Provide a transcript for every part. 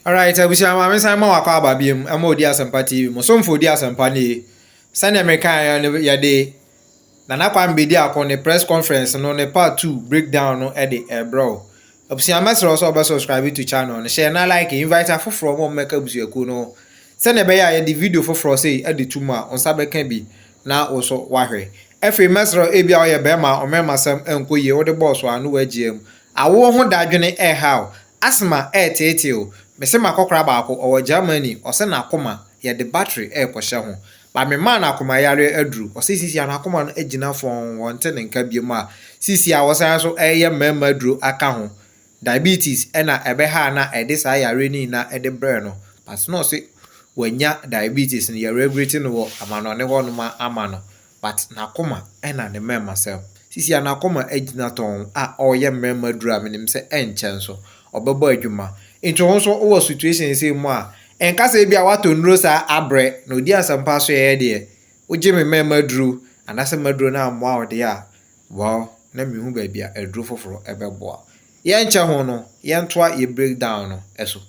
All right, abusia ma me san ma wakọ ababiem ama odi asempa TV mo so mfo odi asempa ne sane American ya de na Kwame Bediako ne press conference no ne part 2 breakdown no e de bro. Abusia ma sro so oba subscribe to channel no share na like invite afoforo mo meka abusia ku no sane be ya de video foforo say e de tuma onsa be kan bi na oso wahwe efe mesro e bia o ye be ma o mema sam enkoye wo de boss wa no wagiem awo ho dadwene e how asma e teteo mese makokra baako owo Germany ose na akoma ye de battery e kohye ho ba me man akoma yare aduru ose sisi ana akoma no agina fon wonte ne nka biem a sisi a wosan so eye mema aduru aka ho diabetes ena ebe ha na ede sa yare ni na ede bre no but no se wanya diabetes ni yare great no wo amano ne ho no ma amano but na akoma ena ne mema self sisi ana akoma agina ton a oye mema aduru aminim se enchen so obebo adwuma into also over situation say mo a enka say bia wato nro sa abre na odi asampa so ye de oje me mema duru anase maduru na amwa ode a wow na mi hu ba bia aduru foforo ebebo a ye nche ho no ye ntoa ye breakdown no eso.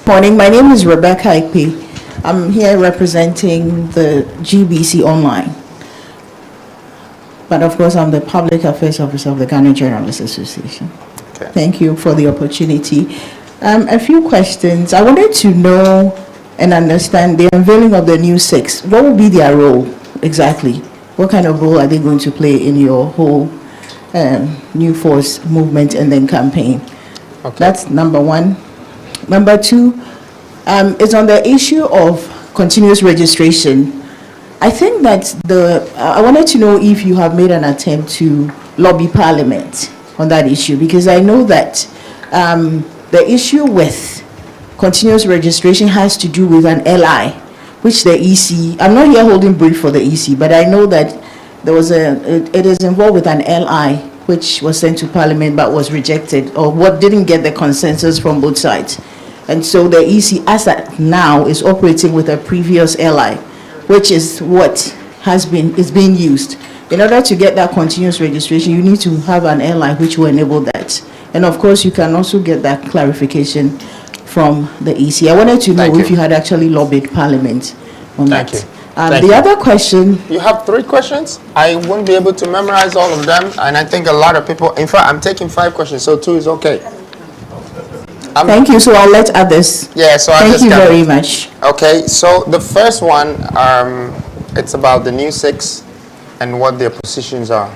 Morning, my name is Rebecca Ikpe. I'm here representing the GBC Online, but of course I'm the Public Affairs Officer of the Ghana Journalists Association. Okay. Thank you for the opportunity. A few questions. I wanted to know and understand the unveiling of the new six. What will be their role exactly? What kind of role are they going to play in your whole New Force movement and then campaign? Okay. That's number one. Number two, is on the issue of continuous registration. I think that I wanted to know if you have made an attempt to lobby Parliament on that issue, because I know that the issue with continuous registration has to do with an LI, which the EC, I'm not here holding brief for the EC, but I know that there was it is involved with an LI, which was sent to Parliament but was rejected, or what didn't get the consensus from both sides. And so the EC, as at now, is operating with a previous LI, which is what is being used. In order to get that continuous registration, you need to have an LI which will enable that. And of course, you can also get that clarification from the EC. I wanted to know if you had actually lobbied Parliament on that. The other question... You have 3 questions? I won't be able to memorize all of them, and I think a lot of people... In fact, I'm taking 5 questions, so 2 is okay. Thank you, so I'll let others... Yeah, so Thank you very much. Okay, so the first one, it's about the new 6 and what their positions are.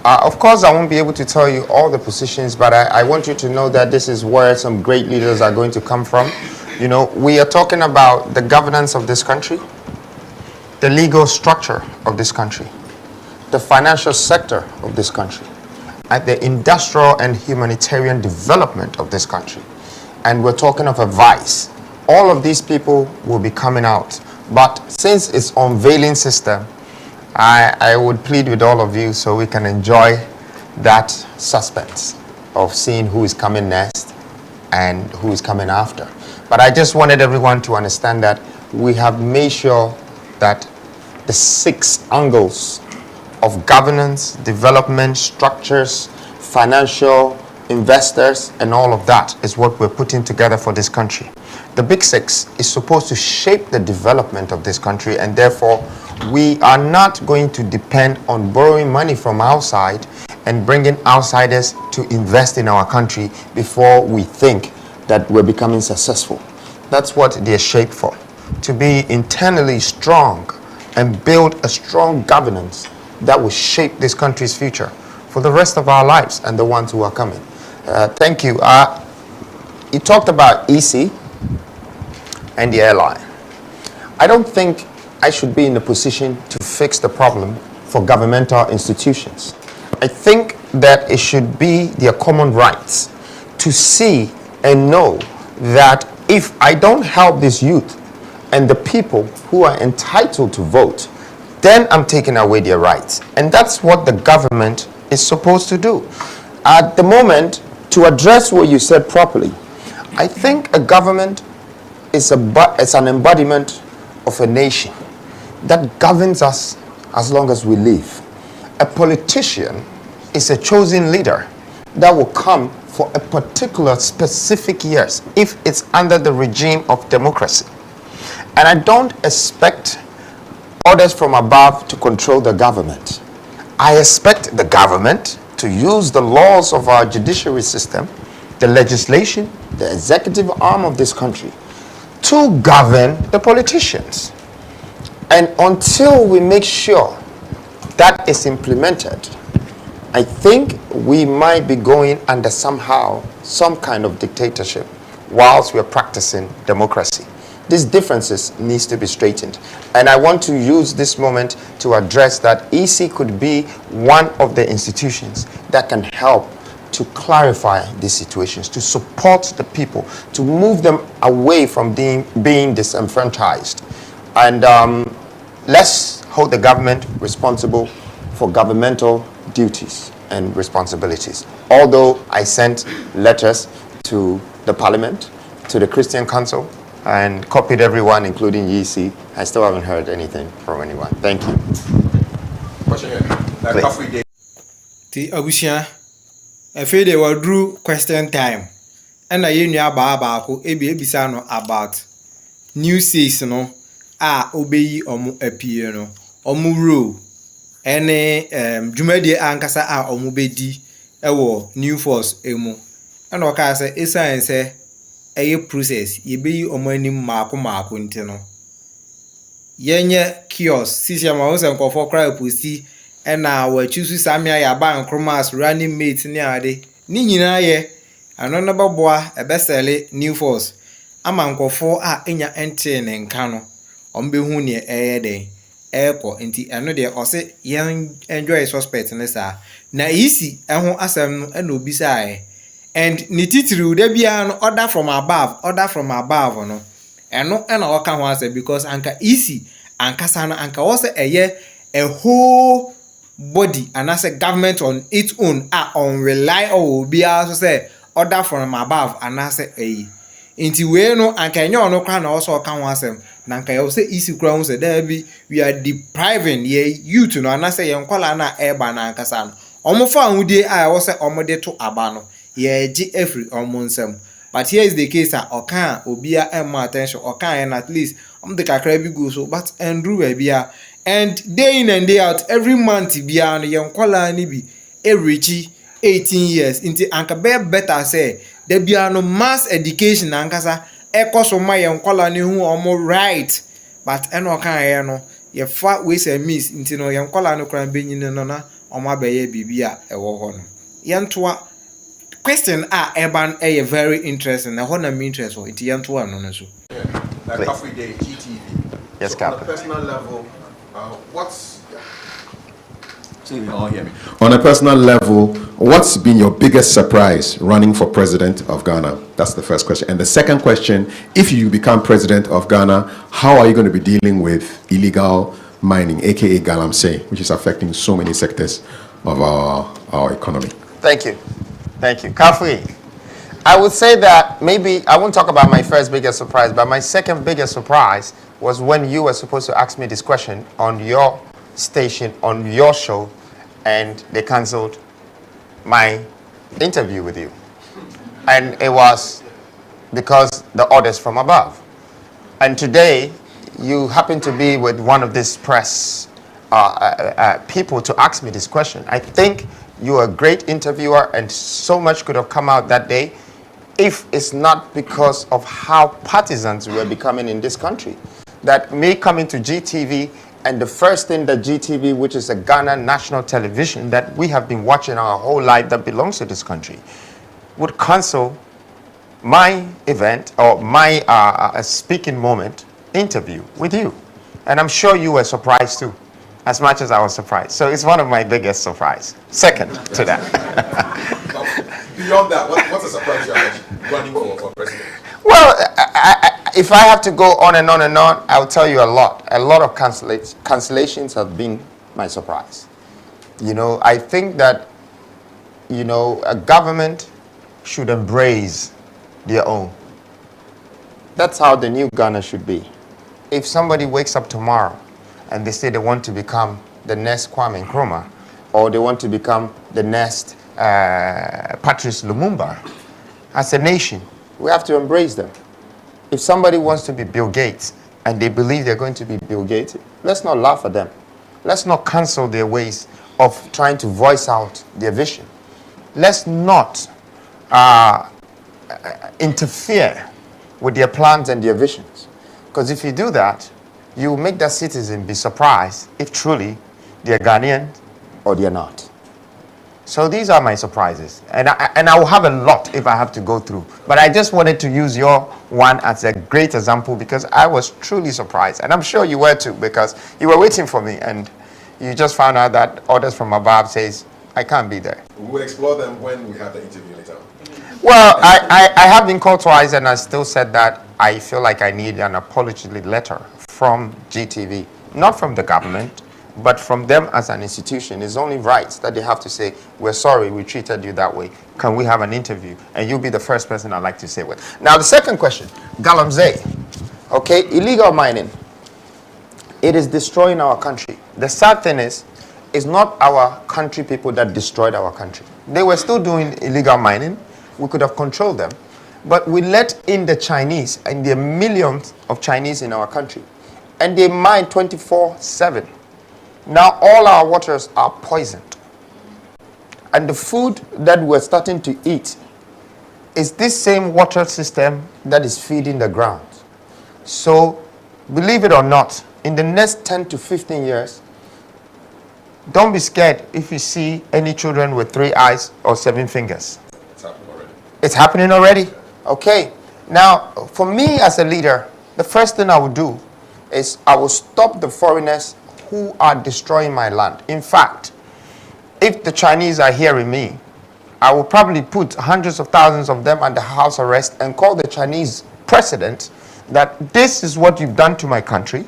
Of course, I won't be able to tell you all the positions, but I want you to know that this is where some great leaders are going to come from. You know, we are talking about the governance of this country, the legal structure of this country, the financial sector of this country, and the industrial and humanitarian development of this country. And we're talking of a vice. All of these people will be coming out. But since it's unveiling system, I would plead with all of you so we can enjoy that suspense of seeing who is coming next and who is coming after. But I just wanted everyone to understand that we have made sure that the 6 angles of governance, development, structures, financial, investors, and all of that is what we're putting together for this country. The big 6 is supposed to shape the development of this country, and therefore we are not going to depend on borrowing money from outside and bringing outsiders to invest in our country before we think that we're becoming successful. That's what they're shaped for, to be internally strong and build a strong governance that will shape this country's future for the rest of our lives and the ones who are coming. Thank you. You talked about EC and the airline. I don't think I should be in a position to fix the problem for governmental institutions. I think that it should be their common rights to see and know that if I don't help this youth and the people who are entitled to vote, then I'm taking away their rights. And that's what the government is supposed to do. At the moment, to address what you said properly, I think a government is an embodiment of a nation that governs us as long as we live. A politician is a chosen leader that will come for a particular specific years if it's under the regime of democracy. And I don't expect orders from above to control the government. I expect the government to use the laws of our judiciary system, the legislation, the executive arm of this country, to govern the politicians. And until we make sure that is implemented, I think we might be going under somehow some kind of dictatorship whilst we're practicing democracy. These differences needs to be straightened. And I want to use this moment to address that EC could be one of the institutions that can help to clarify these situations, to support the people, to move them away from being disenfranchised. And let's hold the government responsible for governmental duties and responsibilities. Although I sent letters to the Parliament, to the Christian Council, and copied everyone, including EC, I still haven't heard anything from anyone. Thank you. The Abusia, I feel they were drew question time. And I knew about Ebisano about new season, obey omu appear, omu rule. Any Jumedi Ankasa omubedi ewo new force emu. And okase esa say a process ye be omani mako ntino. Yenye kiosk sisi ama wose nkofo kra pusi na wa chusu samia ya ba Nkrumah's running mate ni ade ni nyina ye ano na baboa ebesele new force ama nkofo enya ente ne nka no ombehu ne den eko nti eno de ose yen enjoy suspect ne sa na isi eho asem no na obisa and ni titiri da bia no order from above no eno na waka ho ase because anka isi anka sana anka wose a whole body and as a government on its own on rely or be also say order from above and as a inti we no anka enye ono kwa na also ka ho asem na anka yo say isi kura ho say there be we are depriving ye youth no and as ye nkola na eba na anka sana omo fa ahudie wo say omo de to aba no ye gi every omo nsem. But here is the case okan obia ema attention okan and at least the kakra bi go so but Andrew bia and day in and day out every month bia no yenkwala ni bi reach 18 years into anka better say there bia no mass education ankasa ekoso ma yenkwala ni hu omo right but eno okan no ye fa we say miss into no yenkwala no kran benyin no na omo abaye bibia ewo ho no yentoa question Eban very interesting. I want to be interested in the Antoine on so. Like every day, GTV. Yes, so Captain. On a personal level, what's hear me. On a personal level, what's been your biggest surprise running for president of Ghana? That's the first question. And the second question, if you become president of Ghana, how are you going to be dealing with illegal mining, aka galamsey, which is affecting so many sectors of our economy? Thank you. Thank you. Kafui, I would say that maybe I won't talk about my first biggest surprise, but my second biggest surprise was when you were supposed to ask me this question on your station, on your show, and they cancelled my interview with you. And it was because the orders from above. And today, you happen to be with one of these press people to ask me this question. I think you are a great interviewer and so much could have come out that day if it's not because of how partisans we are becoming in this country. That me coming to GTV and the first thing that GTV, which is a Ghana national television that we have been watching our whole life that belongs to this country, would cancel my event or my speaking moment interview with you. And I'm sure you were surprised too, as much as I was surprised. So it's one of my biggest surprise. Second to that. Beyond that, what's a surprise you're running for president? Well, if I have to go on and on and on, I'll tell you a lot. A lot of cancellations have been my surprise. You know, I think that, you know, a government should embrace their own. That's how the new Ghana should be. If somebody wakes up tomorrow and they say they want to become the next Kwame Nkrumah, or they want to become the next Patrice Lumumba, as a nation, we have to embrace them. If somebody wants to be Bill Gates and they believe they're going to be Bill Gates, let's not laugh at them. Let's not cancel their ways of trying to voice out their vision. Let's not interfere with their plans and their visions. Because if you do that, you make that citizen be surprised if truly they're Ghanaian or they're not. So these are my surprises. And I will have a lot if I have to go through. But I just wanted to use your one as a great example because I was truly surprised. And I'm sure you were too, because you were waiting for me and you just found out that orders from above says, I can't be there. We'll explore them when we have the interview later. Well, I have been called twice and I still said that I feel like I need an apology letter from GTV, not from the government, but from them as an institution. It's only right that they have to say, we're sorry we treated you that way. Can we have an interview? And you'll be the first person I'd like to say with. Now the second question, Galamsey, okay, illegal mining. It is destroying our country. The sad thing is, it's not our country people that destroyed our country. They were still doing illegal mining. We could have controlled them. But we let in the Chinese, and there are millions of Chinese in our country. And they mine 24/7. Now all our waters are poisoned. And the food that we're starting to eat is this same water system that is feeding the ground. So, believe it or not, in the next 10 to 15 years, don't be scared if you see any children with 3 eyes or 7 fingers. It's happening already. It's happening already? Okay. Now, for me as a leader, the first thing I will do is I will stop the foreigners who are destroying my land. In fact, if the Chinese are hearing me, I will probably put hundreds of thousands of them under house arrest and call the Chinese president that this is what you've done to my country.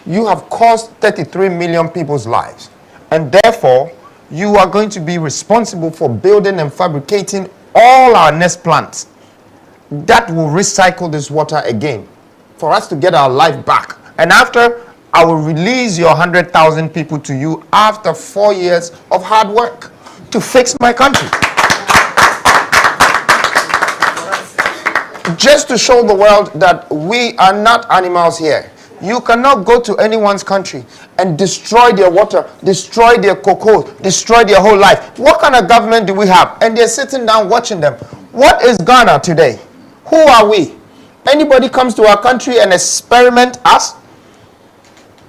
You have caused 33 million people's lives. And therefore, you are going to be responsible for building and fabricating all our nest plants that will recycle this water again for us to get our life back. And after, I will release your 100,000 people to you after 4 years of hard work to fix my country. Just to show the world that we are not animals here. You cannot go to anyone's country and destroy their water, destroy their cocoa, destroy their whole life. What kind of government do we have? And they're sitting down watching them. What is Ghana today? Who are we? Anybody comes to our country and experiment us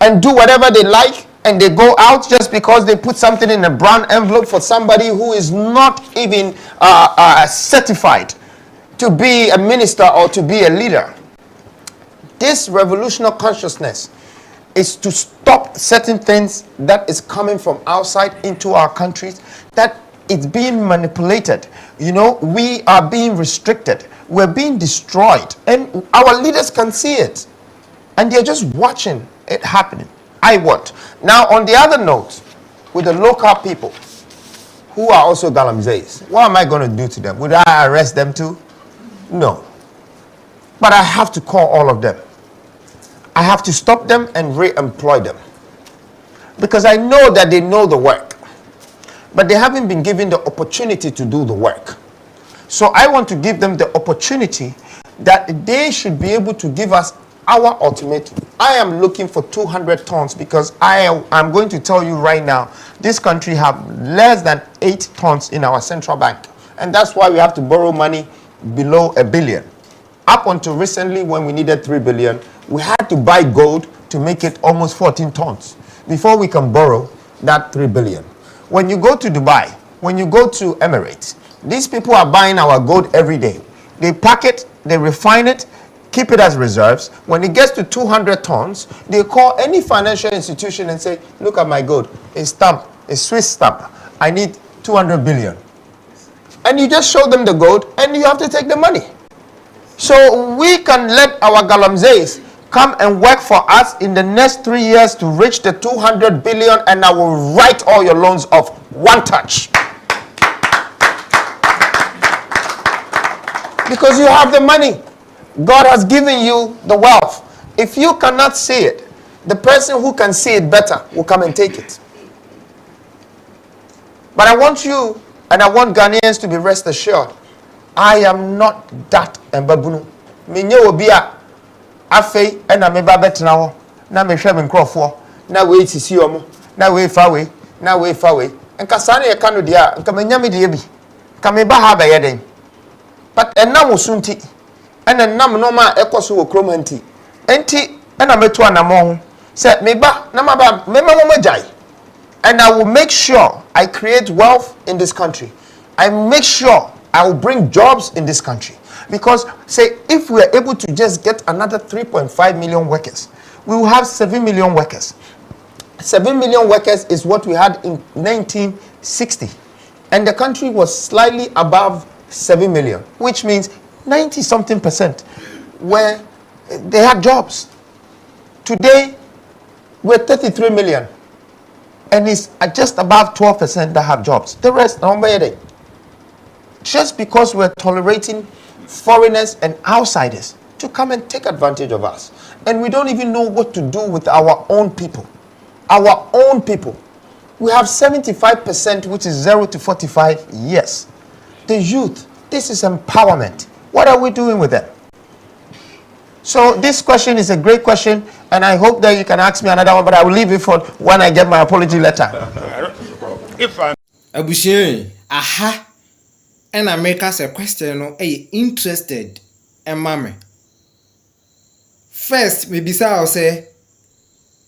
and do whatever they like and they go out just because they put something in a brown envelope for somebody who is not even certified to be a minister or to be a leader. This revolutionary consciousness is to stop certain things that is coming from outside into our countries, that it's being manipulated. You know, we are being restricted. We're being destroyed. And our leaders can see it. And they're just watching it happening. I want. Now, on the other note, with the local people who are also Galamseys, what am I going to do to them? Would I arrest them too? No. But I have to call all of them. I have to stop them and re-employ them. Because I know that they know the work. But they haven't been given the opportunity to do the work. So I want to give them the opportunity that they should be able to give us our ultimatum. I am looking for 200 tons because I'm going to tell you right now, this country have less than 8 tons in our central bank. And that's why we have to borrow money below $1 billion. Up until recently, when we needed 3 billion, we had to buy gold to make it almost 14 tons before we can borrow that 3 billion. When you go to Dubai, when you go to Emirates, these people are buying our gold every day. They pack it, they refine it, keep it as reserves. When it gets to 200 tons, they call any financial institution and say, look at my gold, it's stamped, it's Swiss stamp. I need 200 billion. And you just show them the gold and you have to take the money. So we can let our Galamseys come and work for us in the next 3 years to reach the 200 billion, and I will write all your loans off one touch. Because you have the money. God has given you the wealth. If you cannot see it, the person who can see it better will come and take it. But I want you And I want Ghanaians to be rest assured, I am not that embabunu. Minye obia afei ena me ba betena ho na me hwe me nkrofo na we sisi omo na we fa we na we fa we nka sa na ye ka no dia nka manya me de bi ka me ba ha ba ye den but enam osunti ena nam no ma ekoso wo kromanti enti ena metu anamo ho se me ba na ma ba me ma mo majai. And I will make sure I create wealth in this country. I make sure I will bring jobs in this country. Because, say, if we are able to just get another 3.5 million workers, we will have 7 million workers. 7 million workers is what we had in 1960. And the country was slightly above 7 million, which means 90-something% where they had jobs. Today, we're 33 million. And it's just above 12% that have jobs. The rest, just because we're tolerating foreigners and outsiders to come and take advantage of us. And we don't even know what to do with our own people. Our own people. We have 75%, which is 0 to 45 years. The youth, this is empowerment. What are we doing with them? So this question is a great question, and I hope that you can ask me another one, but I will leave it for when I get my apology letter. If I'm aha, and I make us a question, no, interested, and mammy. First, maybe I'll say,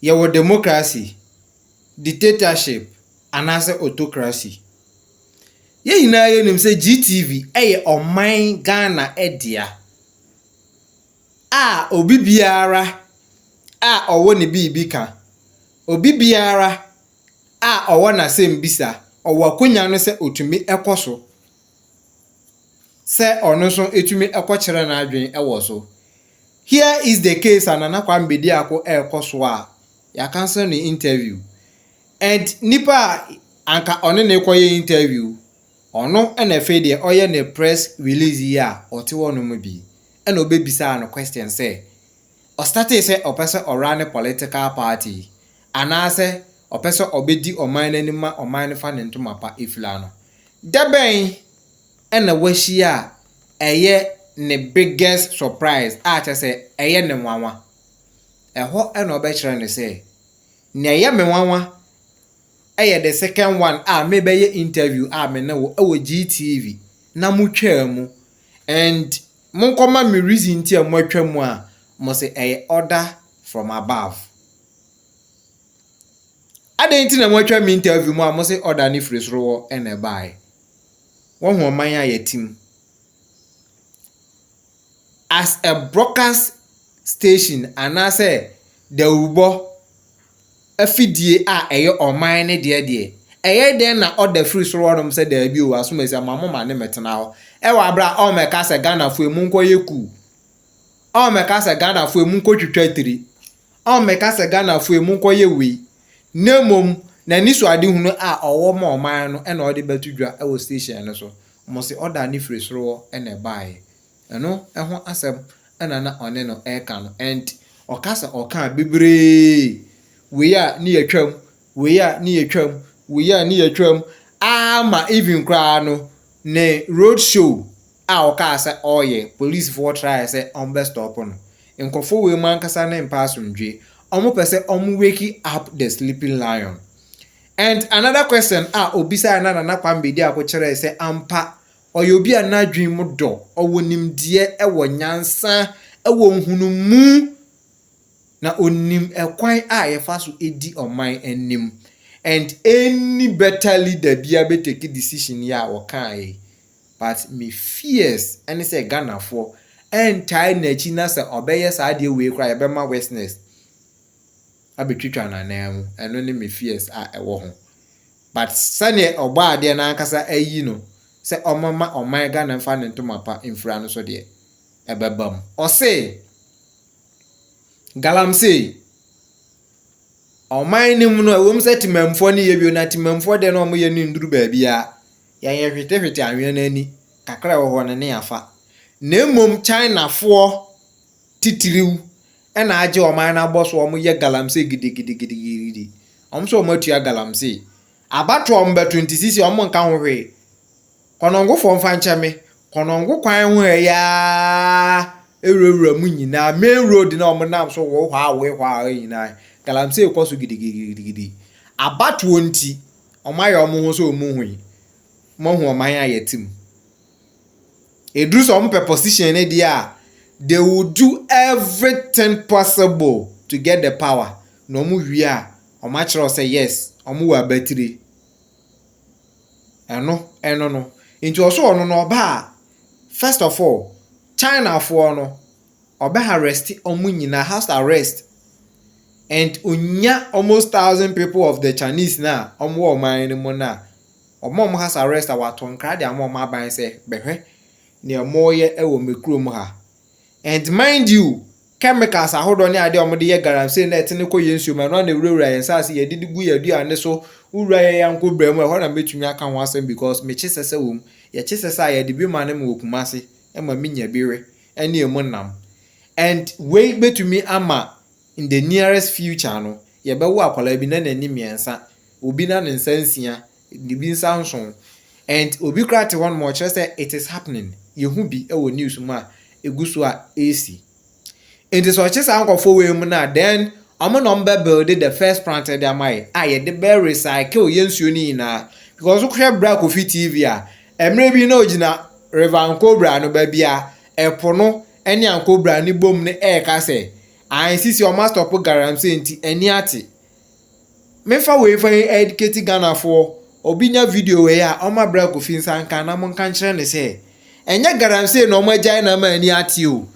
your democracy, dictatorship, and as autocracy. Ye na him say GTV, on mine Ghana edia. Obi biara owo ne bibi ka obi biara owo na sem bisa owo akonya no se otumi ekoso se ono so etumi ekokere na adwen ewo so. Here is the case Dr Kwame Bediako ekoso a ya cancel the interview and nipa anka ono na ekoye interview ono na efe de oye ne press release ya ote wono mu bi. And obebisa no question say o start say o person or run a political party and I say o person obedi o man anima o man fan into mapa iflano deben and a washia eye ne biggest surprise say eye ne nwanwa ho and obechre ne say ne eye me nwanwa eye the second one maybe ye interview me na wo GTV na mutwa mu and Monkoma me reason tia mwatwa mu a mo say a order from above. Adenti na mwatwa me interview mu a mo say order ni frisro and e buy. Won ho man ya yetim. As a broadcast station and I say the ubo afidie eye oman ne de eye den na order frisro no say there bi o asoma say mamoma ne metena ho. Ewa abra o meka se Ghana fu emu nkoyeku o meka se Ghana fu emu nkotwitwa 3 o meka se Ghana fu emu nkoyewi nemom na niso ade hunu owo ma oman no e na ode batudwa e wo station no so mo se order ni fresro e na bae eno ho asem e na one no e ka no and okasa oka bebre we ya ni yatwam we ya ni yatwam we ya ni yatwam ma even kra no ne road show okasa oye police for try say on best stop no nkofo we man kasa na mpasundwe omo pese omo wake up the sleeping lion. And another question obisa na Kwame Bediako kire say ampa oyobi anadwen mu do owonimdie ewo nyansa ewo nhunumu na onim ekwan yefa so edi oman anim. And any better leader be take decision ya wakai. But me fears and say Ghana for and tie na chi na say obeye sa de we kra be ma westness. Abetwitwa na nam and only me fears ewo ho. But sane oba ade na ankasa ayi no say omama oman Ghana fa ne to mapa infra no so de ebebam. O say galamsey oman ni mu no ewom se timamfo ni yebio na timamfo de no mo ye ni nduru ba bia ya ye hwetehwete anwe na ani kakra wo ho ne afa na emom China fo titiriw e na age oman na boso o mo ye galamsey gidigidi omso o matua galamsey abato omba 26 o mo nka ho hwe konongo fo mfa ncheme konongo kwan ho ya ewura mu nyina main road na omnam so wo hwa nyina galamsey koso gidigidi abatu onti omaye omo so omu hui mo hu oman ayetim edru so pe position ne dia they will do everything possible to get the power no mu wi a oma kire say yes omo wa batire eno no into also ono no ba first of all China for no oba arrest omo nyina house arrest and unya almost 1,000 people of the Chinese na omo oman mo na omo house arrest awaton kra de omo aban say behwe ne omo ye ewo mekrom ha. And mind you, chemicals ahodo ne ade omo de ye garamsey na etene ko yensuo ma no na ewura yensase ye didi gu yadu ane so ura ye yanko bremu e ho na metumi aka ho asem because me chisese wom ye chisese ye de bi ma ne mo kumase e ma minya biwe ene emu nam. And we betumi ama in the nearest future no ye be wo akwala bi na nani miensa obi na nsansia ni bi nsanson and obi krate one more just say it is happening ye hu bi e wo news ma egusu a AC it is what chesa ankofo we mu na then omo number build the first plant dey amai ye de be recycle yensuo ni na because ukwe bra Kofi TV a emre bi na ogina River Cobra no ba bia epo no ene ankobra ni bom ne ka se an sisi o master stop garamsey enti eni ate mefa we fa educate Ghana for obinya video we a o ma bra Kofi nsanka na mo nkan kire ne se enya garamsey no mo agya na ma eni ate o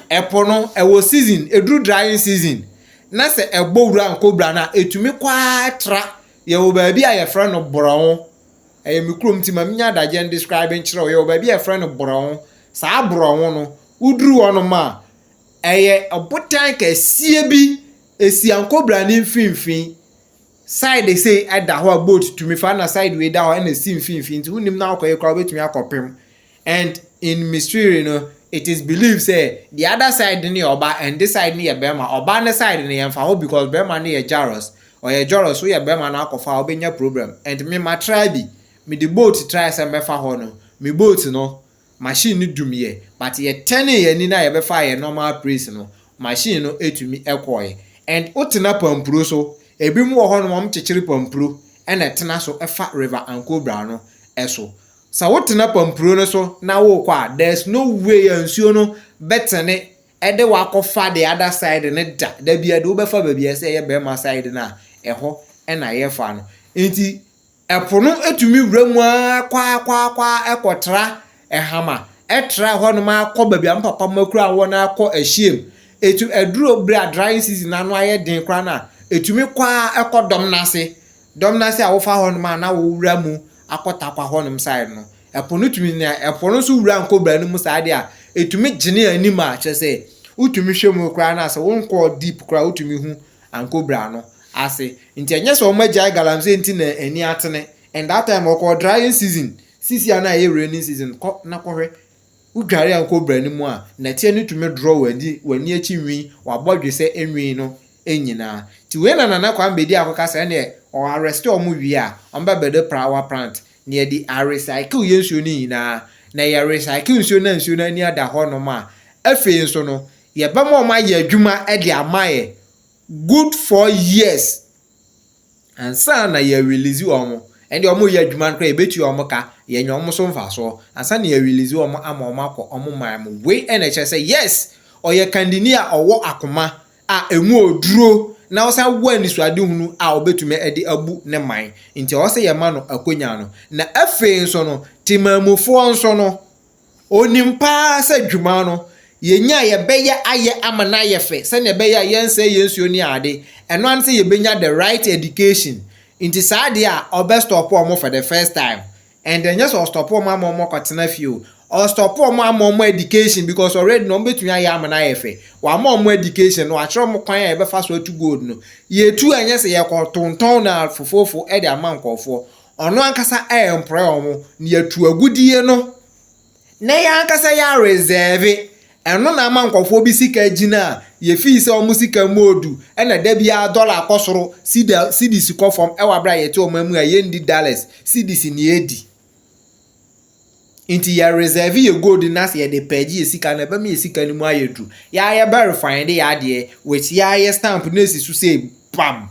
epo no ewo season edru drying season na se ebo wura ankobra na etumi kwa tra ye wo ba bia ye fra no boron mikrom ti ma minya daje describing kire ye wo ba bia ye fra no boron sa boron no udru wono ma eye obotan ka sie bi esi ankobra ni mfimfin side say eda ho boat to me fa na side we da ho na si mfimfin nti unim na akoye kwa betumi akopem. And in mystery no it is believed say the other side ni oba and this side ni ye bema oba ne side ni ye mfa ho because bema ni ye jaros or ye jaros so ye bema na akofa obenya problem. And me ma try bi me the boat try say mefa ho no me boat no machine ni dum ye but ye tene ye ni na ye be fa ye normal price no machine no etumi ekoye and otena pampuro so ebi mu wo ho no mom chechiri pampuro ena tena so efa River Ankobra no eso sa wotena pampuro no so na wo kwa there's no way ansuo no betene ede wakofa the other side ne da bia de wo be fa ba bia se ye be ma side na eho ena ye fa no enti epo no etumi wuramu kwa ekotra ehama etra ho no ma akọ bia mpapa makura wo na akọ ahiem etu eduro bra drying season anu aye den kra na etumi kwa ekodom nase awofa ho no ma na wo wura mu akota kwa ho no side no epo no tumi na epo no so wura ankobra no mu side a etumi gine anima chese utumi hwemu kra na se wonko deep kra utumi hu ankobra no ase nti enye so magya galamsey nti na eni atene and that time okọ drying season sisi ana ye rainy season ko na kohwe udware ankobra ni mu a na tie ni tumi draw wani achi nwi wabodwe se enwi no enyina ti we na Kwame Bediako ka se ne o arrest o mu wi a omba bede power plant ne di recycle yensuo ni nyina na ye recycle nsuo na ni ada ho no ma afi nso no ye ba mo ma ye adwuma e di amaye good 4 years and sana ye release omo and omo ye adwuma nkra e betu omo ka ye nyom so mfa so asa na ye release omo ama omo akọ omo mam we NHS say yes oye kandinia owo akoma a emu oduro na osa wani so ade hunu a obetume ede abu ne man nti o se ye ma no akonya no na afi nso no timamufo nso no onimpa sa dwuma no yenya ye beye aye amana ye fe se ne beye yense yensuo ni ade eno an se ye benya the right education nti saade a obestop omo for the first time and then just stop omo kotena fio or stop omo education because already no betumi aye amana ye fe wa omo education no achro mo kwan e be fa so to gold no ye tu anye se ye ko tonton na fofofo e de amankofo ono ankasa employ omo ne ye tu agudie no na ya ankasa ya reserve eno na amankofo bi sika gina ye fi se omo sika modu e na da bia dollar akosoro cedis ko form e wa bra ye te omo amu a ye ndi dollars cedis ni edi Inti ya reserve ye gold na se ye de page ye sika na ba me sika ni mu ayedu ya ya verify de ya de with ya ya stamp na si su say bam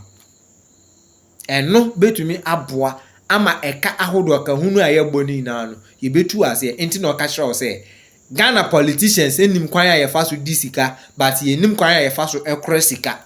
eno betumi aboa ama eka ahodo aka hunu aye boni na no ye betu ase enti na oka hire o say Ghana politicians enim kwan ya fa so di sika but ye nim kwan ya fa so ekore sika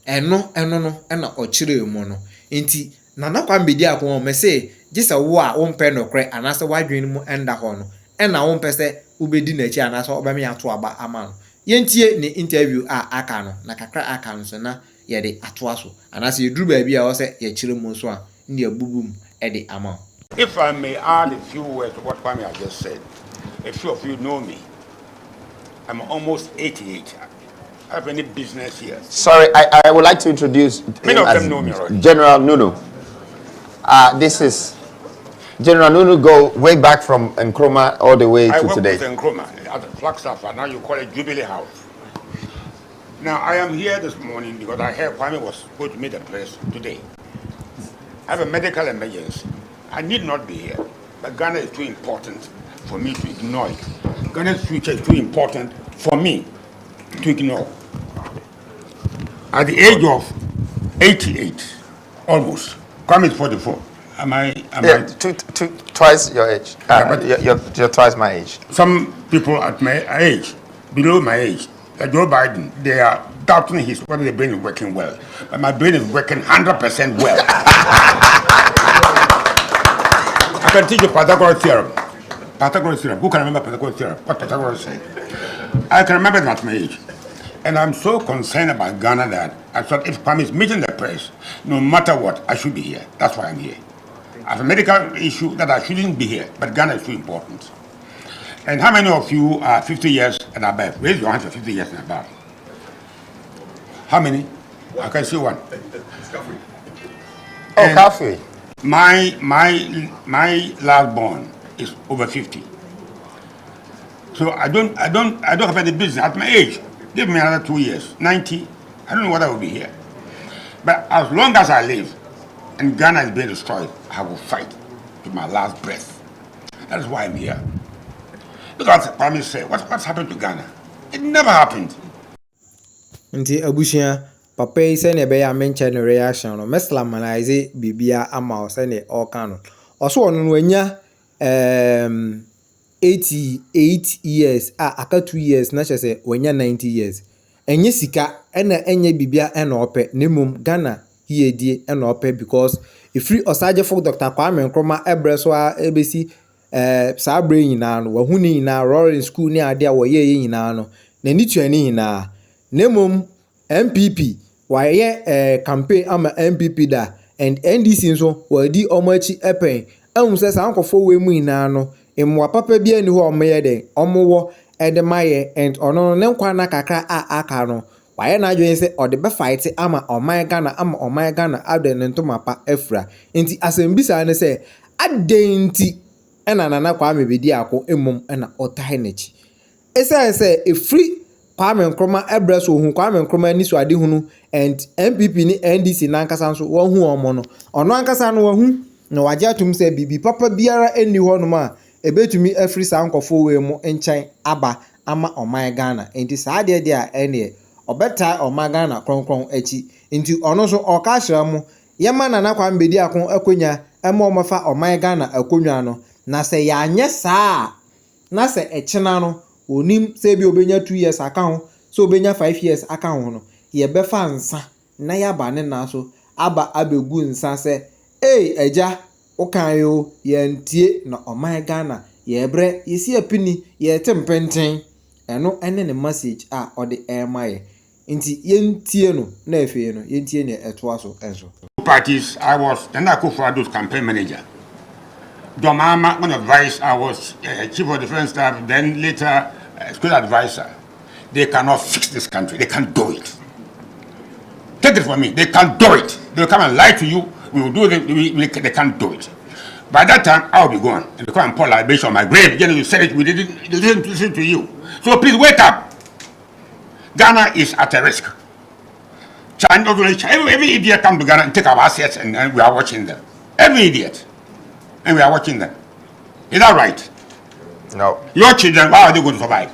eno no na ochire mu no enti Nana Kwame Bediako o me say gisa wo a wo mpe no kre anase wadwen mu enda ho no na wo mpe se ubedi na chi anase obame ato aba ama no yentie ne interview a aka no na kakra aka no so na ye de ato aso anase ye duru ba bia wo se ye kire mu so a ndi abubum e de ama. If I may add a few words to what Kwame has just said, a few of you know me. I'm almost 88. I have any business here. Sorry, I would like to introduce Many of them know me already. General Nunu. This is General Nunu, go way back from Nkrumah all the way to today. I worked with Nkrumah at the Flagstaff, and now you call it Jubilee House. Now, I am here this morning because I heard Kwame was going to meet the press today. I have a medical emergency. I need not be here, but Ghana is too important for me to ignore it. Ghana's future is too important for me to ignore. At the age of 88, almost, Kwame is 44. Am I? Twice your age. You're twice my age. Some people at my age, below my age, like Joe Biden, they are doubting whether the brain is working well. But my brain is working 100% well. I can teach you Pythagoras theorem. Pythagoras theorem. Who can remember Pythagoras theorem? What Pythagoras said? I can remember that at my age. And I'm so concerned about Ghana that I thought if Kwame is meeting the press, no matter what, I should be here. That's why I'm here. I have a medical issue that I shouldn't be here, but Ghana is too important. And how many of you are 50 years and above? Raise your hand for 50 years and above. How many? I can see one. Oh, coffee. My last born is over 50. So I don't have any business at my age. Give me another 2 years, 90. I don't know whether I will be here. But as long as I live and Ghana is being destroyed, I will fight to my last breath. That is why I'm here. Look at what Kwame said. What's happened to Ghana? It never happened. Nti abushia papa yi se ne be ya menche no reaction no meslamanize bibia ama o se ne o kan no oso ono no anya 88 years aka 2 years na chese wanya 90 years enye sika ena enye bibia ena ope nemum Ghana hiedie ena ope because ifri osaje for Dr Kwame Nkrumah ebreso a ebesi saa brain nyina no wahuni nyina Roaring School ni ade a woye nyina no na ni tuani nyina nemum MPP waye campaign ama MPP da and NDC nso wadi omachi epen ahunse sa ankofo we mu nyina no emwa papa bia ni ho omeye den omowo edemaye and ono ne nkwa na kakra aka no waye na adwen se ode be fight ama oman Ghana aden ntomapa afra enti asembisa ne se adenti ena Nana Kwame Bediako emum ena otahenechi ese free Kwame Nkrumah ebreso hu Kwame Nkrumah ni so ade hunu and MPP ni NDC na nkasa nso wo hu omo no ono ankasa no wo hu na waje atum se bibi papa biara eni ho no ma ebetumi afri sa nkofo we mu enchan aba ama oman Ghana enti saa de a ene obeta oman Ghana kronkron achi enti ono so oka hira mu yema Nana Kwame Bediako akonya ema omafa oman Ghana akonwa no na se ya anye saa na se echena no onim se bi obenya 2 years aka ho so obenya 5 years aka ho no ye befa nsa na ya ba ne na so aba abegu nsa se eja okan yo ye ntie na oman Ghana ye bre yesi apini ye tempenten eno ene ne message a ode emaye nti ye ntie no na efe no ye ntie ne eto aso enso Parties, I was Nana Akufo-Addo's campaign manager. Domama, one of vice, I was chief of defense staff, then later school advisor. They cannot fix this country. They can't do it. Take it from me. They can't do it. They'll come and lie to you. We will do it. They can't do it. By that time, I'll be gone. And come and pour libation on my grave. You said it. We didn't listen to you. So please wake up. Ghana is at a risk. Every idiot come to Ghana and take our assets and we are watching them. Every idiot. And we are watching them. Is that right? No. Your children, how are they going to survive?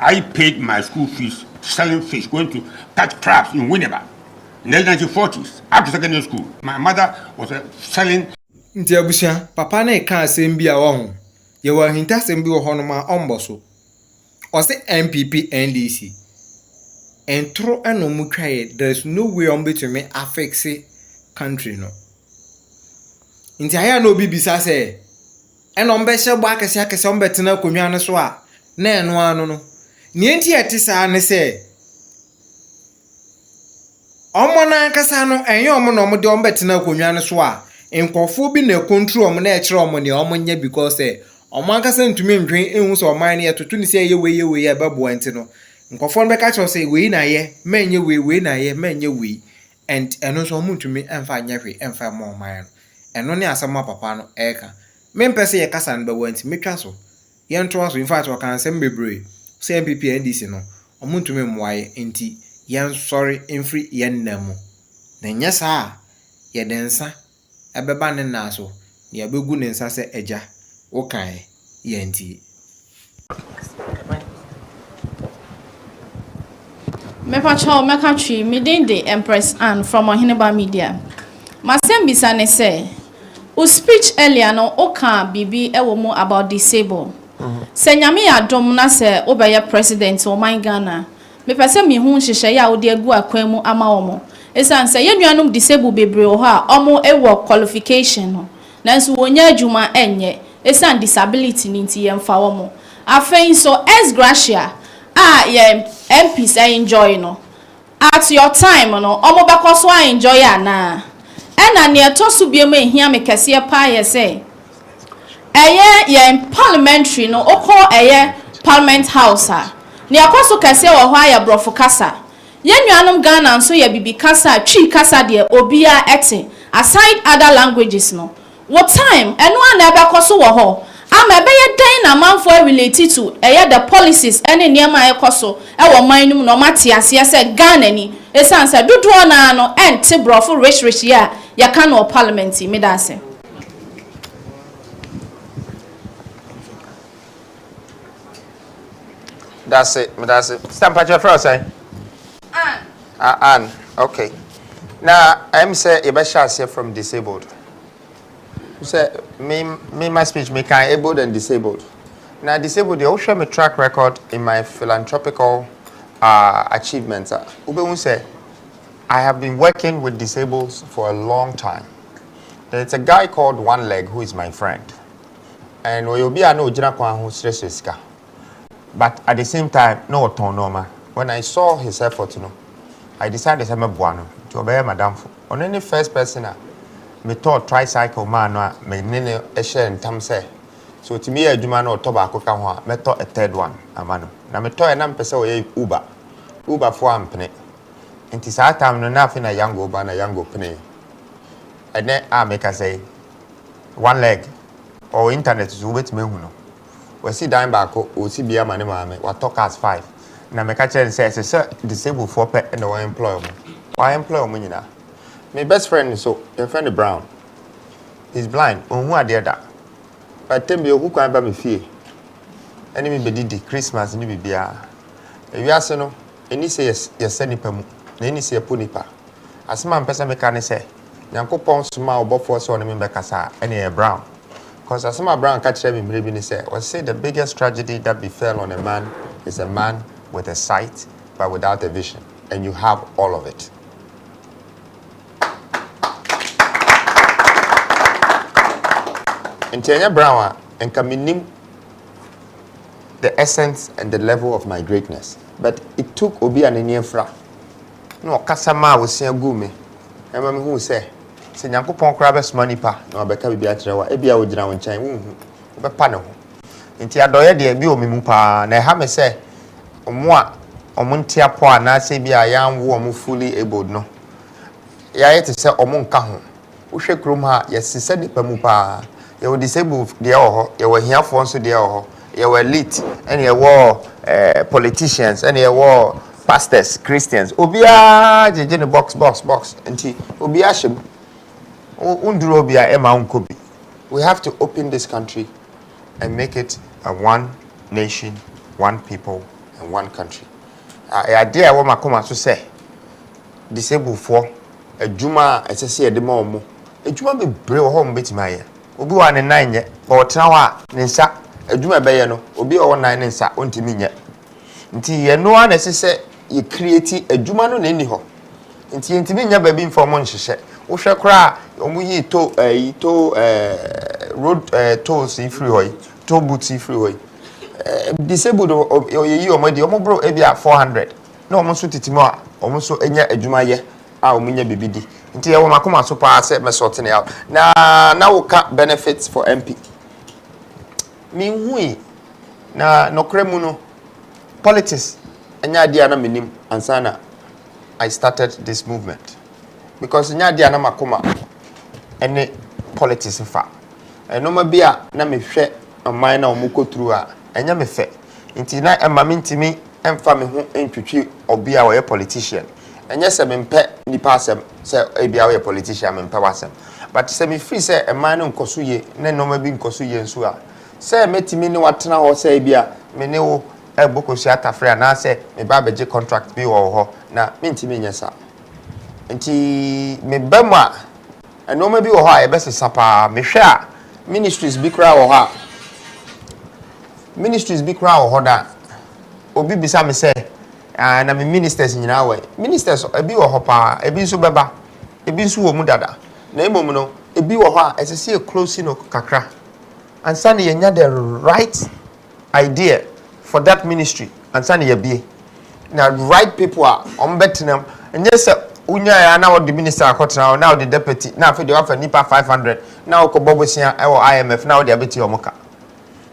I paid my school fees selling fish, going to catch crabs in Winneba in the 1940s, up to secondary school. My mother was selling. Nti abusia papa na ka asem bi a wo ho ye wa hinta asem bi wo ho no ma ombo so o se MPP NDC entro eno mu twaye there's no way on between affect country no nti aya na obi bisa se eno mbe hye gbo akese on betena konwa ne so a na eno anu no ne nti ete sa ne se omo na akasa no enye omo no mo de on betena konwa ne so a nkofo bi na control omo na e kire omo ne omo nya because omo akasa ntumi ndwen ehun so oman ne etoto ni se ye we e babo ante no nkofo no be ka cho say we na ye menye we na ye menye we and eno so omo ntumi emfa nya hwe emfa mo oman no eno ne asama papa no eka me mpese ye kasa no be wanti metwa so ye nto so in fact o kan sem bebre say MPP NDC no omo ntumi mwaye enti ye sorry emfri ye nnamu na nya sa ye densa ebeba ne na so ye begu ne nsa se eja wo kan ye nti Mepacho mekatwi midin the Empress Anne from Ohineba Media. Masem bisa ne say o speech earlier no oka bibi ewo mu about disabled. Se nyame adom na se obeye president o man Ghana. Me pese mi hu hihye ya wo de agu akwan mu ama wo mo. Esan se yenuanom disabled bebre ho a omo ewo qualification no. Nanso wonya adwuma enye. Esan disability ni nti yemfa wo mo. Afen so ex gratia ye MPs enjoy no. At your time no omo beko so enjoy ana. Ena ne to so biemu ehia me kese pa ye say. Ye parliamentary no oko parliament house a. Ne akoso kese wo ho aye brofo kasa. Ye nuanom Ghana nso ye bibi kasa twi kasa de obia ete aside other languages no. What time eno ana bekoso wo ho. Ama ebe ye den na manfo related to the policies ene niema ekoso e wo manum no mate ase se Ghana ni esanse dodo na no ente brofo rich ya ka no parliament me da se. That's it. Stamp at your first, eh? Anne. Okay. Now, I'm say Ebesha from disabled. You say me my speech me can able and disabled. Now disabled they all show me track record in my philanthropical achievements. Ube say I have been working with disabled for a long time. There's a guy called One Leg who is my friend. And we will be no jina kwa who stress. But at the same time, no autonomy. When I saw his effort, I decided to to obey Madame. On any first person, me thought tricycle man, me nene share and tam say. So to me, a Jumano or tobacco can me thought a third one, a man. Now me thought a number say Uber for ampene. And it's our time no nothing a young go ban a young go penny. And then I make a say One Leg or internet is wait me who. We see dime back or see be a man, what talk as 5. Now, my catcher says, sir, disabled for pet and no employment. Why employ me now? My best friend is so, your friend Brown. He's blind, on who are that? But tell me who can buy me fear. Enemy bedidi Christmas and you be a. If you ask no, any say yes, send him, any say a punipa. As man person can say, Yanko Pons smile both for so on back as any Brown. Because as my Brown catch him in say, was say the biggest tragedy that befell on a man is a man with a sight but without a vision, and you have all of it. And Tanya Brown and Kaminim the essence and the level of my greatness. But it took Obi and Nyefra. No, Kasama was saying Gumi. And when who say, Senyanko Pon Crabes money pa, no Becca be at Rawa, Ebia would drown in China, but panel. Inti adoye de bi omi mu pa na ha me say omo a omo ntia po na se bi a yan wo omo fully able no ya yete say omo nka ho wo hwe krom ha yesese nipa mu pa ye wo disabled de ho ye wo hiafo nso de ho ye wo elite and ye wo politicians and ye wo pastors Christians obia jeje ne box nti obia hyem unduro obia e ma nko bi we have to open this country and make it a one nation, one people, and one country. Idea what makoma so say disabled for a juma as I say the more a juma be brave home bit my obi 1 and 9 yet or trawa ninsa a juma bayano obi 9 and sa unti minya nti no one as say you create a juma no neni ho nti ntiminya baby for mon hye wo hwe kra omuyi road tolls free hoy toll boots free hoy disabled oyeyi omodi omobro e bia 400 na omonso titimo a omonso enya adwuma ye a omunya bebidi nti ye wo makoma so pa se me sort ne out na wo ka benefits for MP mi hui na nokremu no politics enya dia na menim ansana I started this movement because nya dia na makoma ene politics fa enoma bia na mehwe aman na omuko through a enya me fe nti na ema me ntimi emfa me ho entwetwe obi a wo politician enye se me mpe nipa asem se ebia wo politician me mpe wasem but se me free se eman no nkoso ye na noma bi nkoso ye nso a se metimi ni watena ho se ebia me ne wo ebokosi atafre na se me ba beje contract bi wo ho na me ntimi nyesa nti me bema enoma bi wo ho a ebesesa pa me hwe a ministries bi kra wo ha ministries bi kra wo da obi bisa me say na me ministers nyina we ministers ebi wo ho pa ebi nso beba ebi nso wo mu dada na emom no ebi wo ho a esese e close no kakra and sane ye nya the right idea for that ministry and sane ye bie na right people are on betenam enye se unya ya na wo the minister akotena na wo the deputy na afi de wafa nipa 500 na wo ko bobosia e wo IMF na wo de abeti omoka.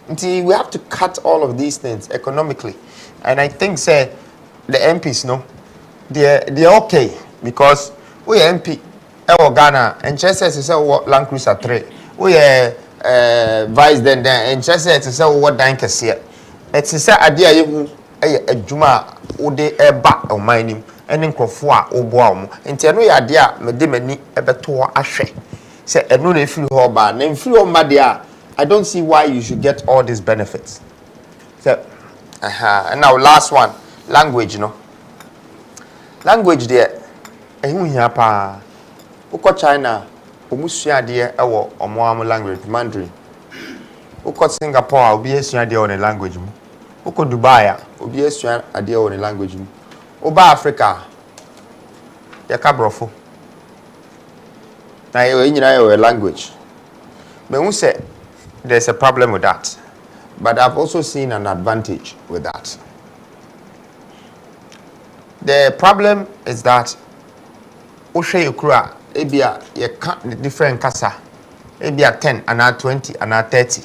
Until we have to cut all of these things economically, and I think say the MPs no, they're okay because we MP Ghana and just says say what Land Cruiser 3 we vice then and just says say what dankers here. It's say idea you a juma ode eba o mining and nkrofo a oboa mo nti no ya idea me de mani ebeto ahwe say eno na free ho ba na free ho ma dia I don't see why you should get all these benefits. So, and now last one, language, language there. Ehu hia pa. Uko China, omusua de ewo omoam language Mandarin. Uko Singapore, obi esua de on language mu. Uko Dubai, obi esua de on language mu. Oba Africa, ya kabrofo. Na yo nyina yo language. Me hu say there's a problem with that, but I've also seen an advantage with that. The problem is that Oshe Ukra, ebia ye different kasa, ebia 10 and 20 and 30.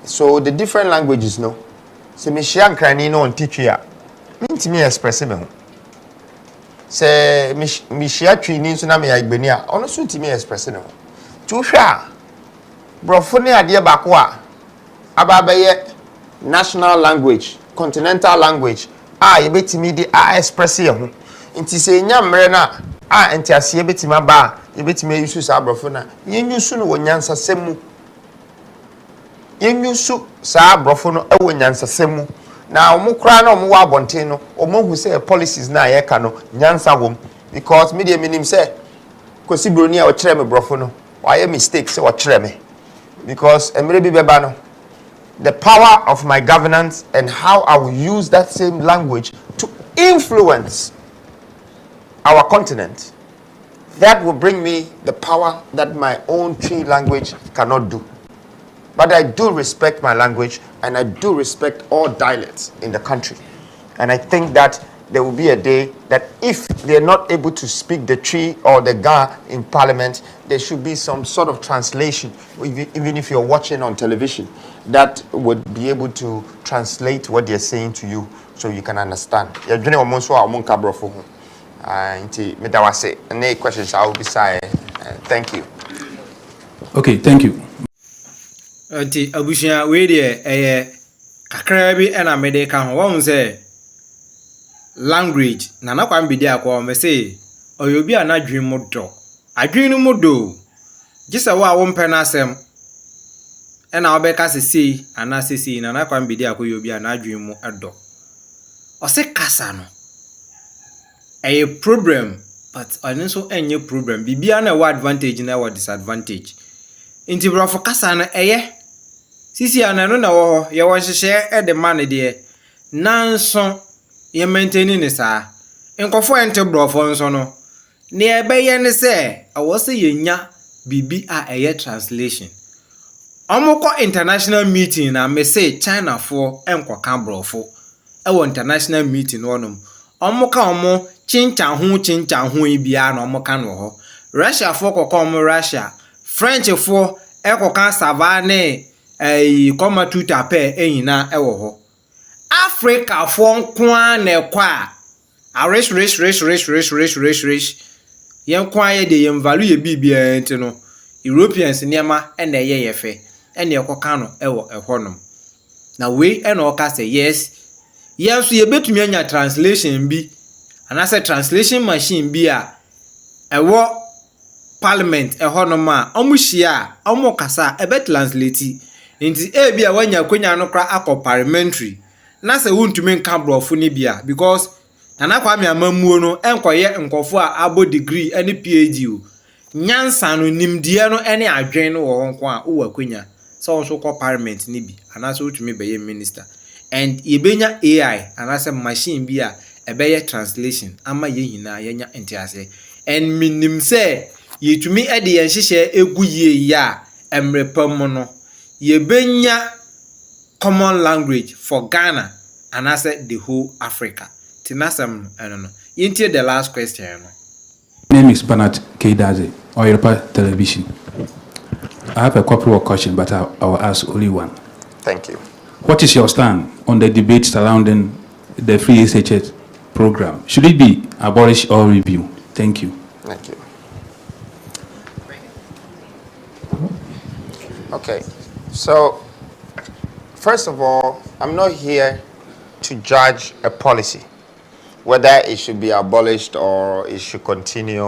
So the different languages no. Se me shia nkrani no on teach ya. Mintimi express me ho. Se me shia twini so na me agbeni a, ono so ntimi express no. Tu hwa brofone ade bako a ababaye national language, continental language a yebetimi di a express ye ho nti se nya mre na a enti ase yebetimi aba yebetimi yusu sa brofona yenyusu no wonyansa semu yenyusu sa brofono e wonyansa semu na omukra na omwa abonten no omohu se policies na ye ka no nyansa wom because media minim se kosi broni a o kire me brofono why mistakes se o kire me because the power of my governance and how I will use that same language to influence our continent, that will bring me the power that my own tree language cannot do. But I do respect my language and I do respect all dialects in the country. And I think that there will be a day that if they're not able to speak the tree or the Ga in parliament, there should be some sort of translation, even if you're watching on television, that would be able to translate what they're saying to you so you can understand. Thank you. Okay, thank you. Auntie Abushia, we there, kakra bi na mede ka ho won say language na Kwame Bediako me say oyobi anadwen mo do adwen no mo do gisa wa wo mpe na asem and I'll be cast see and I see and I can be there. Could you be an adream at door? Or say Cassano a problem, but I don't so any problem. Be beyond a advantage and our disadvantage. Into bro for Cassano, Sisi anano na wo ye wo hye e de man de nanso ye maintaining ne saa nkofo ente brofo nso no ne ebeye ne se awo se yenya bibi a eye translation omukọ international meeting na me say China fo enkoka brofo e wo international meeting wonom omuka omo chinchan hu ibia na omuka no ho Russia fo kokọ omo Russia French fo ekoka savane koma tuta pe enyina ewo ho Africa fo nkoa na kwa arish yen kwa ye de yen value ye bibia enti no Europeans niema na ye yefe ene ekoka no ewo ehonom na we ene oka say yes so ye betumi anya translation bi anase translation machine bi a ewo parliament ehonom a omuhia omukasa ebe translate nti bia wanya kwenya no kra akọ parliamentary na se wuntumi nka brofo ni bia because Nana Kwame amamuo no enkoye nkofo a abo degree any PhD o nyansa no nimdie no ene adwen no wo nko a wo akwenya so so kọ parliament ni bi anase wutumi beye minister and yebenya AI anase machine bi a ebeye translation ama ye hina yenya entiase and minim se yetumi ede yen hihye egu ye ya emrepam no yebenya common language for Ghana and I said the whole Africa. Tinasam, I don't know. Into the last question. My name is Bernard Keidaze, Oyerpa Television. I have a couple of questions, but I will ask only one. Thank you. What is your stand on the debate surrounding the free SHS program? Should it be abolished or reviewed? Thank you. Thank you. Okay. So, first of all, I'm not here to judge a policy, whether it should be abolished or it should continue.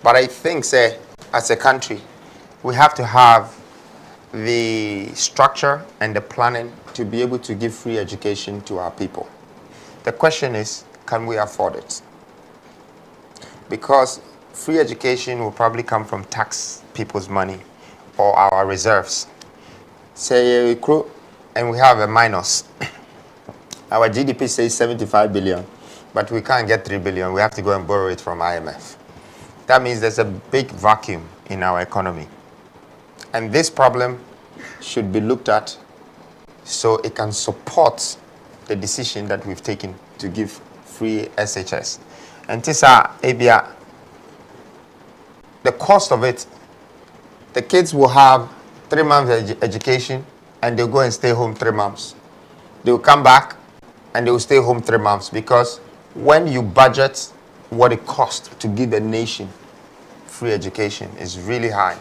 But I think, say, as a country, we have to have the structure and the planning to be able to give free education to our people. The question is, can we afford it? Because free education will probably come from tax people's money or our reserves. Say we recruit and we have a minus. Our GDP says 75 billion, but we can't get 3 billion. We have to go and borrow it from IMF. That means there's a big vacuum in our economy. And this problem should be looked at so it can support the decision that we've taken to give free SHS. And Tisa, Abia, the cost of it, the kids will have 3 months education and they'll go and stay home 3 months. They will come back and they will stay home 3 months, because when you budget what it costs to give a nation free education is really high.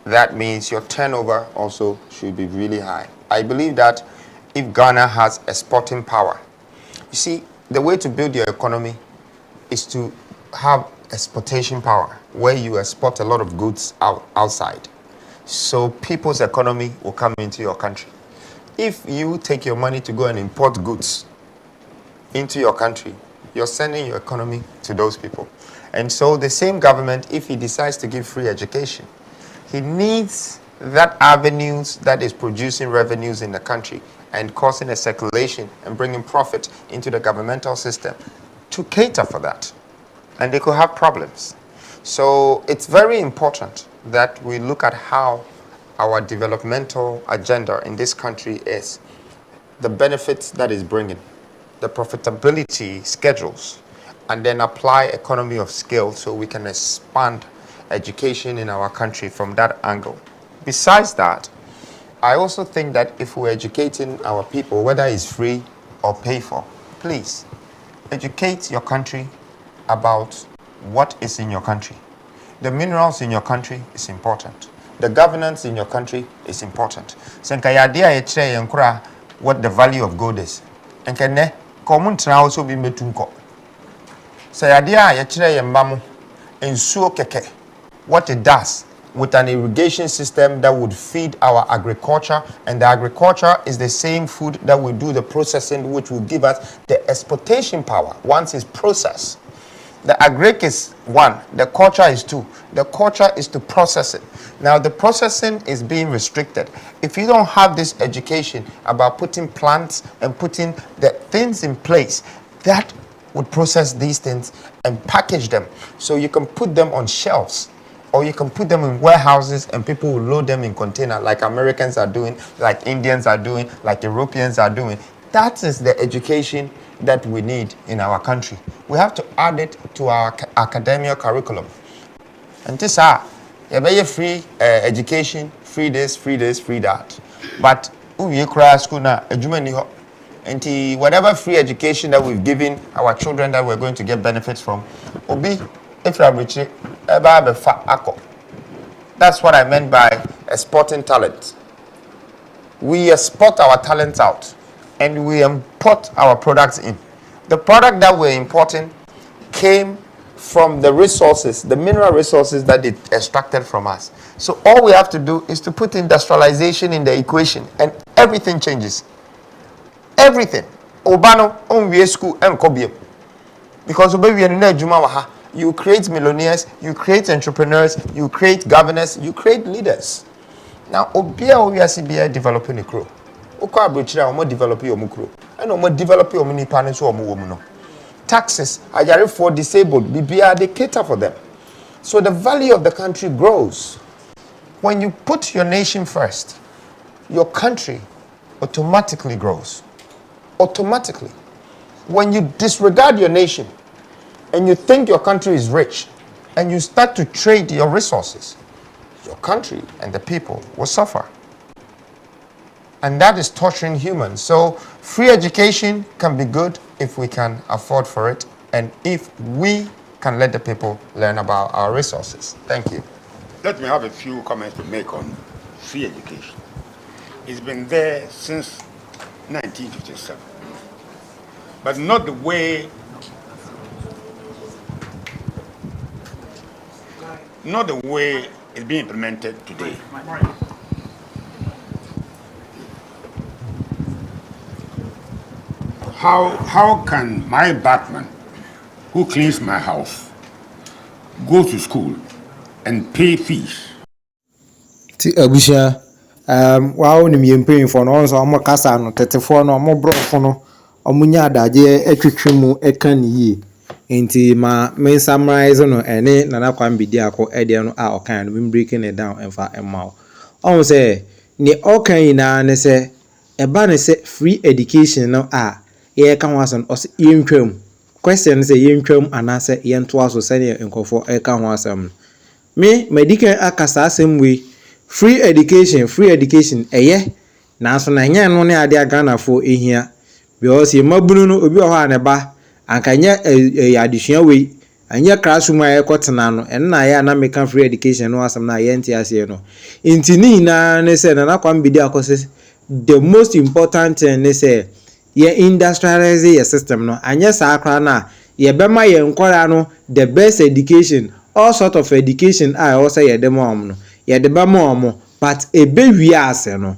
That means your turnover also should be really high. I believe that if Ghana has exporting power, you see, the way to build your economy is to have exportation power, where you export a lot of goods outside. So people's economy will come into your country. If you take your money to go and import goods into your country, you're sending your economy to those people. And so the same government, if he decides to give free education, he needs that avenues that is producing revenues in the country and causing a circulation and bringing profit into the governmental system to cater for that. And they could have problems. So it's very important that we look at how our developmental agenda in this country is, the benefits that is bringing, the profitability schedules, and then apply economy of scale so we can expand education in our country from that angle. Besides that, I also think that if we're educating our people, whether it's free or pay for, please educate your country about what is in your country. The minerals in your country is important. The governance in your country is important. What the value of gold is. And can common also be metunko. Say idea yechre yembamu ensuo keke. What it does with an irrigation system that would feed our agriculture, and the agriculture is the same food that will do the processing, which will give us the exportation power once it's processed. The agric is 1, the culture is 2. The culture is to process it. Now the processing is being restricted. If you don't have this education about putting plants and putting the things in place that would process these things and package them so you can put them on shelves, or you can put them in warehouses and people will load them in container like Americans are doing, like Indians are doing, like Europeans are doing. That is the education that we need in our country. We have to add it to our academic curriculum. And this you have free education, free this, free that. But we cry school now, and whatever free education that we've given our children that we're going to get benefits from, obi if I'm rich, that's what I meant by exporting talent. We export our talents out and we import our products in. The product that we're importing came from the resources, the mineral resources that they extracted from us. So all we have to do is to put industrialization in the equation and everything changes. Everything. Obano on school and Kobe. Because you create millionaires, you create entrepreneurs, you create governors, you create leaders. Now, Obia developing a crew. Oka Abuchira omo develop your crew. And omo develop your mini panels or omo. Taxes are for disabled, BBR they cater for them. So the value of the country grows. When you put your nation first, your country automatically grows. Automatically. When you disregard your nation and you think your country is rich and you start to trade your resources, your country and the people will suffer. And that is torturing humans. So free education can be good if we can afford for it and if we can let the people learn about our resources. Thank you. Let me have a few comments to make on free education. It's been there since 1957, but not the way it's being implemented today. How can my Batman, who cleans my house, go to school and pay fees? Abusha, wow, ni miyempeni for no so omo kasa no tetefo no omo brofo no omunya adaje etwetwemu ekaniyi enti ma me summarize no ene Nana Kwame Bediako ede no a okan no me breaking it down emfa emma o say ni okan na ne se eba ne se free education no a ye kan wason o se yentwam question say yentwam anase yento aso sene enkofo e kan wasam me medical akasa asemwe free education eye na so na nya no ne ade agana fo ehia because ye mabunu no obi o ha ne ba ankanya adesua we anya classroom aye kotena no en na ya na make free education no asam na ye ntiase no intini na ne se Nana Kwame Bediako say the most important thing ne say ye industrialize your system no anya sa akra na ye bema ye nkora no the best education, all sort of education I also ye dem no ye de ba mo but ebe wi ase no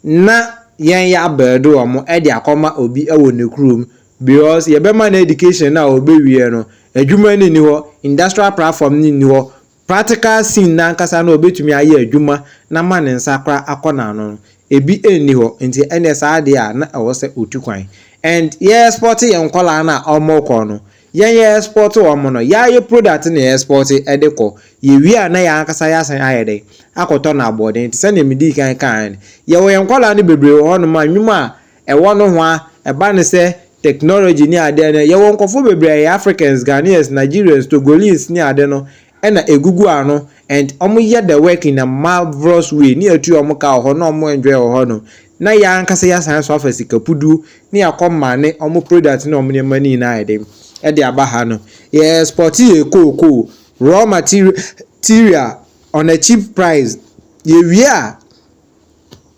na yen ya bedo omo e de akoma obi e wo ne krum because ye be man education na obe wi no adwuma ni ho industrial platform ni ho practical scene na nkasa na obetumi aye adwuma na man nsakra akona no ebi eni ho nti ene sa de a na wo se otukwan and ye sport ye nkola na omo ko no ye export omo no ya ye product na export edeko ye wi a na ya nkasa ya san ayede akoto na abode nti se na medi kan ye wo ye nkola na bebre ho no ma nwuma e wo no ho a e ba ne se technology ni ade na ye wo nkofo bebre Africans, Ghanaians, Nigerians, Togolese ni ade no na egugu ano and omo ye the work in a marvelous way ni atu omo ka ho no omo enjoy ho no na ya nkasa ya science office kapudu ni akoma ne omo product na omo ne mani na ade e de abaha no ye export ye cocoa raw material on a cheap price ye wi a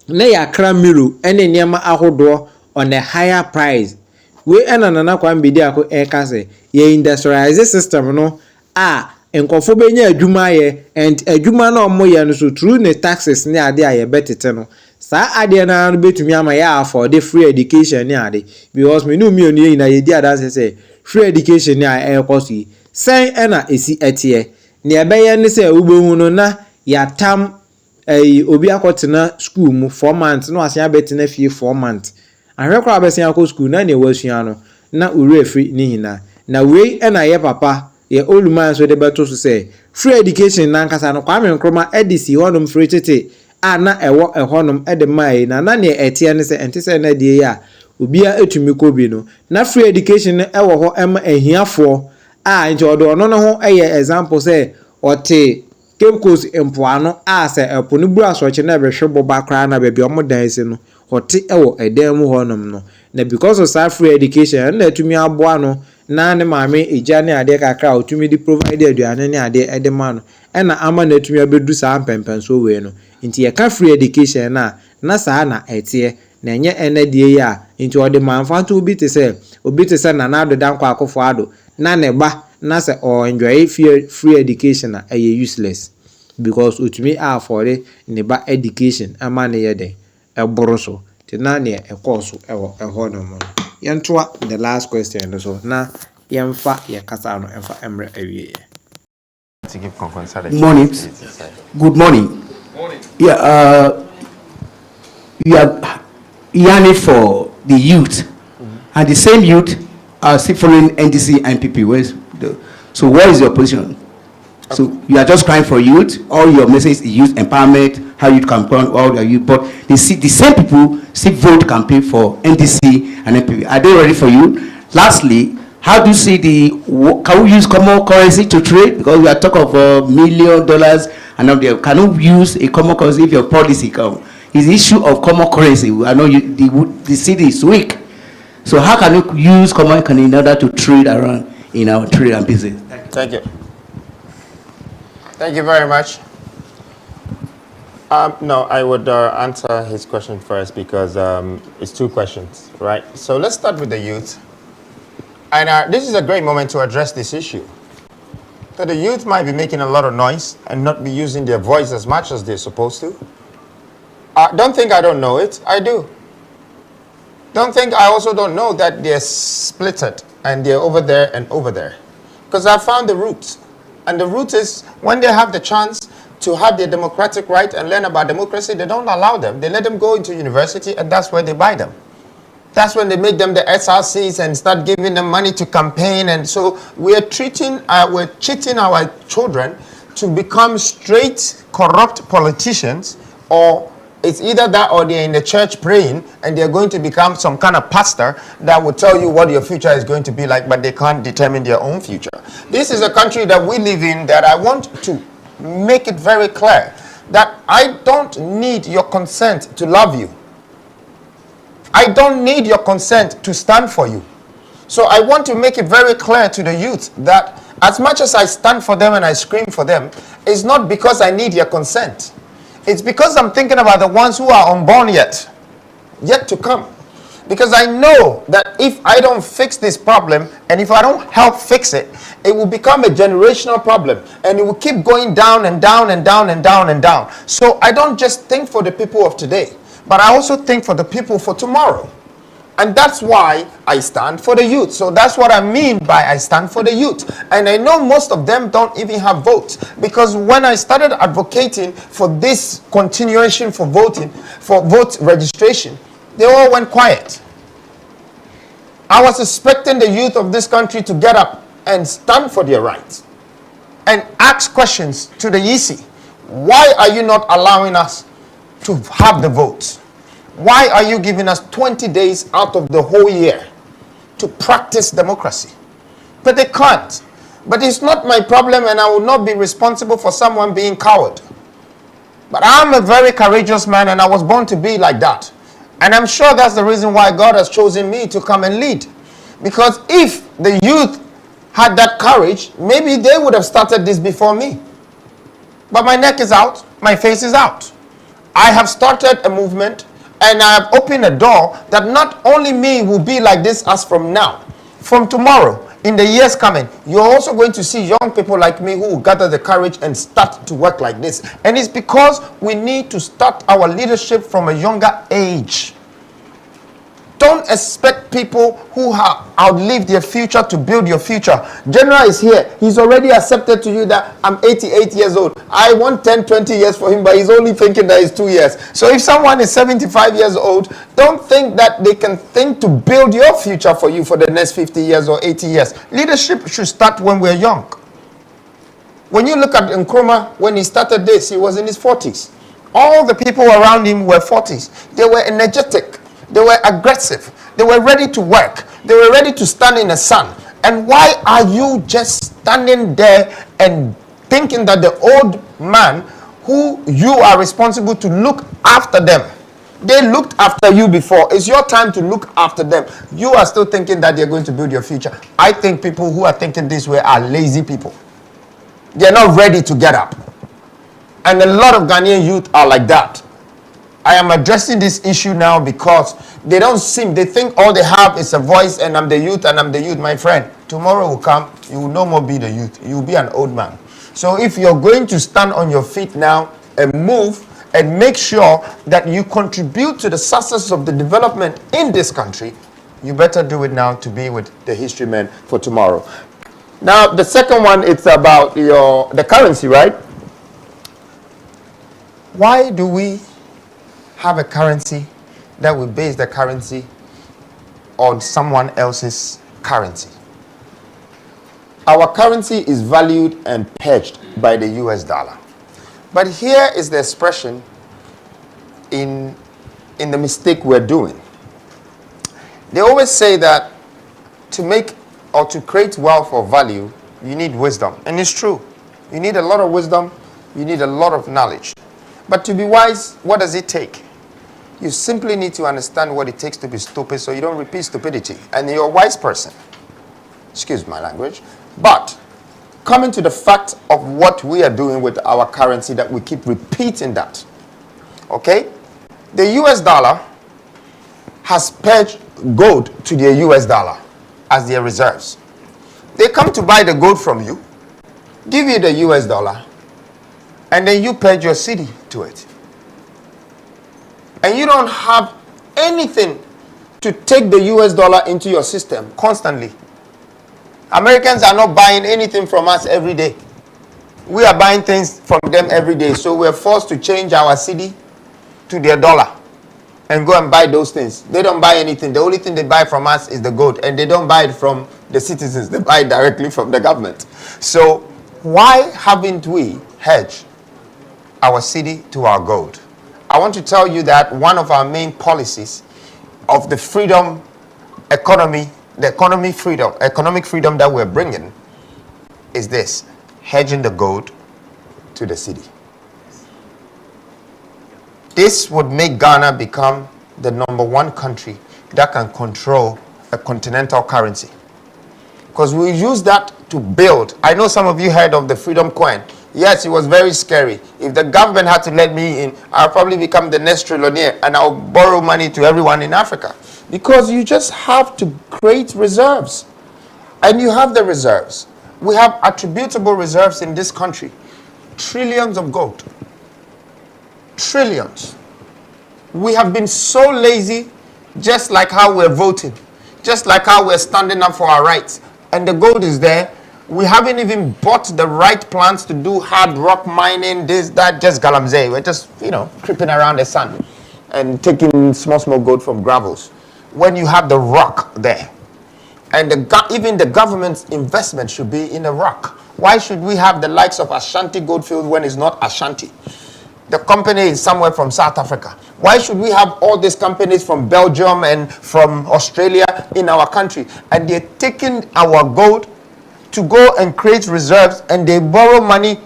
na ya kra miro ene niam ahodo on a higher price we ena Nana Kwame Bediako e ka say ye industrialize system no a nkofo benya adwuma ye and adwuma na omo ye no so through ne taxes ne ade aye betete no sa ade na no betumi ama ya afford free education ne ade because me no mi onu na ye di adanse say free education ne a cost yi sen na esi etie ne ebeye ne say ugbohu no na ya tam obi akotena school mu 4 months no asia betena fie 4 months ahwekwa abesia akọ school na ne wasua no na ure free ni hina na we na ye papa ye oluman so de beto so say free education na nkasa no Kwame Nkrumah edisi honum free tete na ewo ehonum ede mai na ne etie ne se ente se na die ya obia etumi kobi no na free education ewo ho ema ahiafo nti odo no ho eye example say ote Cape Coast empoano se epo no buru asoche na behwe boba kra na bebia omodan se no ote ewo edem mu honum no na because of free education na etumi aboa no na ne maame eja ne ade kakra otumi di provide aduane ne ade edema no na ama na etumi abedu sa pempen so we no nti ye ka free education na sa na etie na enye enadie ya nti ode manfato obi te se na ado dankwa akofo ado na ne ba na se o enjoy free education na useless because otumi afford ne ba education ama ne ye de eboro so ti na ne e course ewo eho no mo yentoa the last question so na yemfa ye kasa no emfa emre awie To give concern. Morning. Good morning. Morning. Yeah, we are yearning for the youth, and the same youth are still following NDC and NPP. So where is your position? So you are just crying for youth. All your message is youth empowerment, how you campaign, all your youth. But the same people still vote campaign for NDC and NPP. Are they ready for you? Lastly, how do you see can we use common currency to trade? Because we are talking of $1 million, and now they cannot use a common currency if your policy comes. It's the issue of common currency. I know the city is weak. So how can we use common currency in order to trade around in our trade and business? Thank you. Thank you very much. No, I would answer his question first because it's two questions, right? So let's start with the youth. And this is a great moment to address this issue. So the youth might be making a lot of noise and not be using their voice as much as they're supposed to. Don't think I don't know it. I do. Don't think I also don't know that they're splitted and they're over there and over there. Because I found the roots. And the root is when they have the chance to have their democratic right and learn about democracy, they don't allow them. They let them go into university and that's where they buy them. That's when they make them the SRCs and start giving them money to campaign. And so we're cheating our children to become straight, corrupt politicians, or it's either that or they're in the church praying and they're going to become some kind of pastor that will tell you what your future is going to be like, but they can't determine their own future. This is a country that we live in that I want to make it very clear that I don't need your consent to love you. I don't need your consent to stand for you. So I want to make it very clear to the youth that as much as I stand for them and I scream for them, it's not because I need your consent. It's because I'm thinking about the ones who are unborn yet to come. Because I know that if I don't fix this problem and if I don't help fix it, it will become a generational problem and it will keep going down and down and down and down and down. So I don't just think for the people of today, but I also think for the people for tomorrow. And that's why I stand for the youth. So that's what I mean by I stand for the youth. And I know most of them don't even have votes. Because when I started advocating for this continuation for voting, for vote registration, they all went quiet. I was expecting the youth of this country to get up and stand for their rights. And ask questions to the EC. Why are you not allowing us to have the votes? Why are you giving us 20 days out of the whole year to practice democracy? But they can't. But it's not my problem and I will not be responsible for someone being coward. But I'm a very courageous man and I was born to be like that. And I'm sure that's the reason why God has chosen me to come and lead. Because if the youth had that courage, maybe they would have started this before me. But my neck is out, my face is out. I have started a movement and I have opened a door that not only me will be like this as from now. From tomorrow, in the years coming, you're also going to see young people like me who will gather the courage and start to work like this. And it's because we need to start our leadership from a younger age. Don't expect people who have outlived their future to build your future. General is here. He's already accepted to you that I'm 88 years old. I want 10, 20 years for him, but he's only thinking that it's 2 years. So if someone is 75 years old, don't think that they can think to build your future for you for the next 50 years or 80 years. Leadership should start when we're young. When you look at Nkrumah, when he started this, he was in his 40s. All the people around him were 40s. They were energetic. They were aggressive. They were ready to work. They were ready to stand in the sun. And why are you just standing there and thinking that the old man who you are responsible to look after them, they looked after you before. It's your time to look after them. You are still thinking that they're going to build your future. I think people who are thinking this way are lazy people. They're not ready to get up. And a lot of Ghanaian youth are like that. I am addressing this issue now because they think all they have is a voice, and I'm the youth, my friend. Tomorrow will come, you will no more be the youth. You will be an old man. So if you're going to stand on your feet now and move and make sure that you contribute to the success of the development in this country, you better do it now to be with the history men for tomorrow. Now, the second one, it's about the currency, right? Why do we have a currency that we base the currency on someone else's currency? Our currency is valued and pegged by the US dollar. But here is the expression in the mistake we're doing. They always say that to make or to create wealth or value, you need wisdom. And it's true. You need a lot of wisdom. You need a lot of knowledge. But to be wise, what does it take? You simply need to understand what it takes to be stupid so you don't repeat stupidity. And you're a wise person. Excuse my language. But coming to the fact of what we are doing with our currency, that we keep repeating that. Okay? The US dollar has pegged gold to their US dollar as their reserves. They come to buy the gold from you, give you the US dollar, and then you pledge your city to it. And you don't have anything to take the US dollar into your system constantly. Americans are not buying anything from us every day. We are buying things from them every day. So we're forced to change our cedi to their dollar and go and buy those things. They don't buy anything. The only thing they buy from us is the gold. And they don't buy it from the citizens. They buy it directly from the government. So why haven't we hedged our cedi to our gold? I want to tell you that one of our main policies of the freedom economy, the economic freedom that we're bringing is this: hedging the gold to the cedi. This would make Ghana become the #1 country that can control a continental currency. Because we use that to build. I know some of you heard of the freedom coin. Yes, it was very scary. If the government had to let me in, I'll probably become the next trillionaire and I'll borrow money to everyone in Africa. Because you just have to create reserves. And you have the reserves. We have attributable reserves in this country. Trillions of gold. Trillions. We have been so lazy, just like how we're voting. Just like how we're standing up for our rights. And the gold is there. We haven't even bought the right plants to do hard rock mining, this, that, just galamsey. We're just, creeping around the sun and taking small gold from gravels. When you have the rock there. And even the government's investment should be in the rock. Why should we have the likes of Ashanti Goldfield when it's not Ashanti? The company is somewhere from South Africa. Why should we have all these companies from Belgium and from Australia in our country? And they're taking our gold to go and create reserves, and they borrow money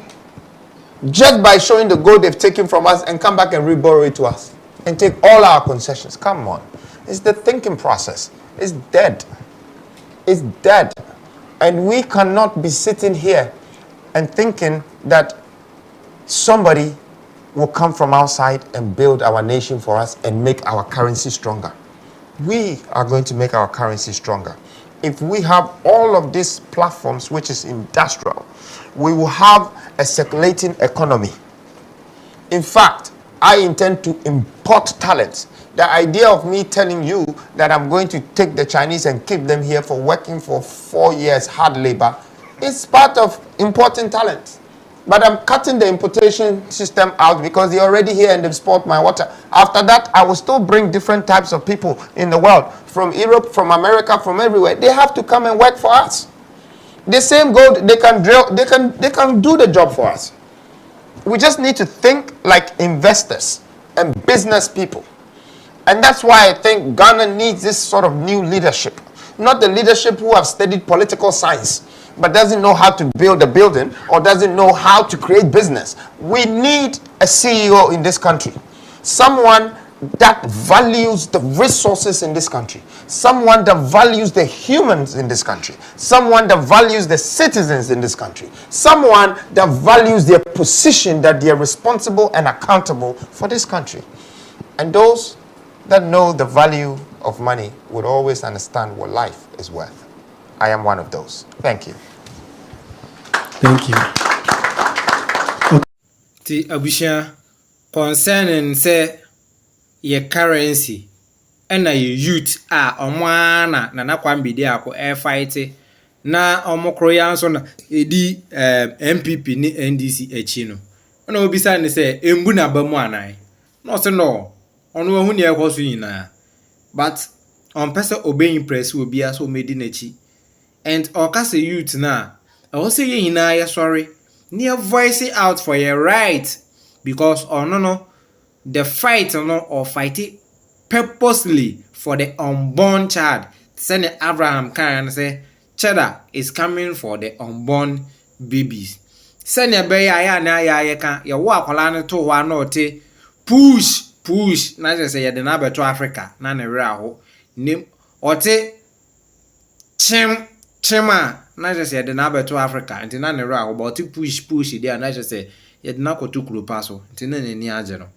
just by showing the gold they've taken from us and come back and re-borrow it to us and take all our concessions. Come on. It's the thinking process. It's dead. It's dead. And we cannot be sitting here and thinking that somebody will come from outside and build our nation for us and make our currency stronger. We are going to make our currency stronger. if we have all of these platforms, which is industrial, we will have a circulating economy. In fact, I intend to import talents. The idea of me telling you that I'm going to take the Chinese and keep them here for working for 4 years hard labor is part of importing talent. But I'm cutting the importation system out because they're already here and they've spoiled my water. After that, I will still bring different types of people in the world, from Europe, from America, from everywhere. They have to come and work for us. The same gold, they can drill, they can do the job for us. We just need to think like investors and business people. And that's why I think Ghana needs this sort of new leadership. Not the leadership who have studied political science, but doesn't know how to build a building or doesn't know how to create business. We need a CEO in this country. Someone that values the resources in this country. Someone that values the humans in this country. Someone that values the citizens in this country. Someone that values their position, that they are responsible and accountable for this country. And those that know the value of money would always understand what life is worth. I am one of those. Thank you. Thank you. The Abisha concerning say your currency and your youth omwana na Kwame Bediako fight na omokroya so na edi MPP ni NDC echi no. Ona obisa ni say embu na ba mu anan. No say no. Ono hu ne ekoso yina. But on person obeying press will be so made in echi. And okase youth na also ye hina ya sorry. Near voice out for your right because no the fight or fight it purposely for the unborn child. Send Abraham can say cheddar is coming for the unborn babies. Send ya be ya na ya kan ya wa kwala to wa no te push na just say ya de na beto Africa na na were aho nim ote chima na just say ya de na beto Africa nti na na were aho but push there na just say ya de na kotu kuro paso nti na ni age no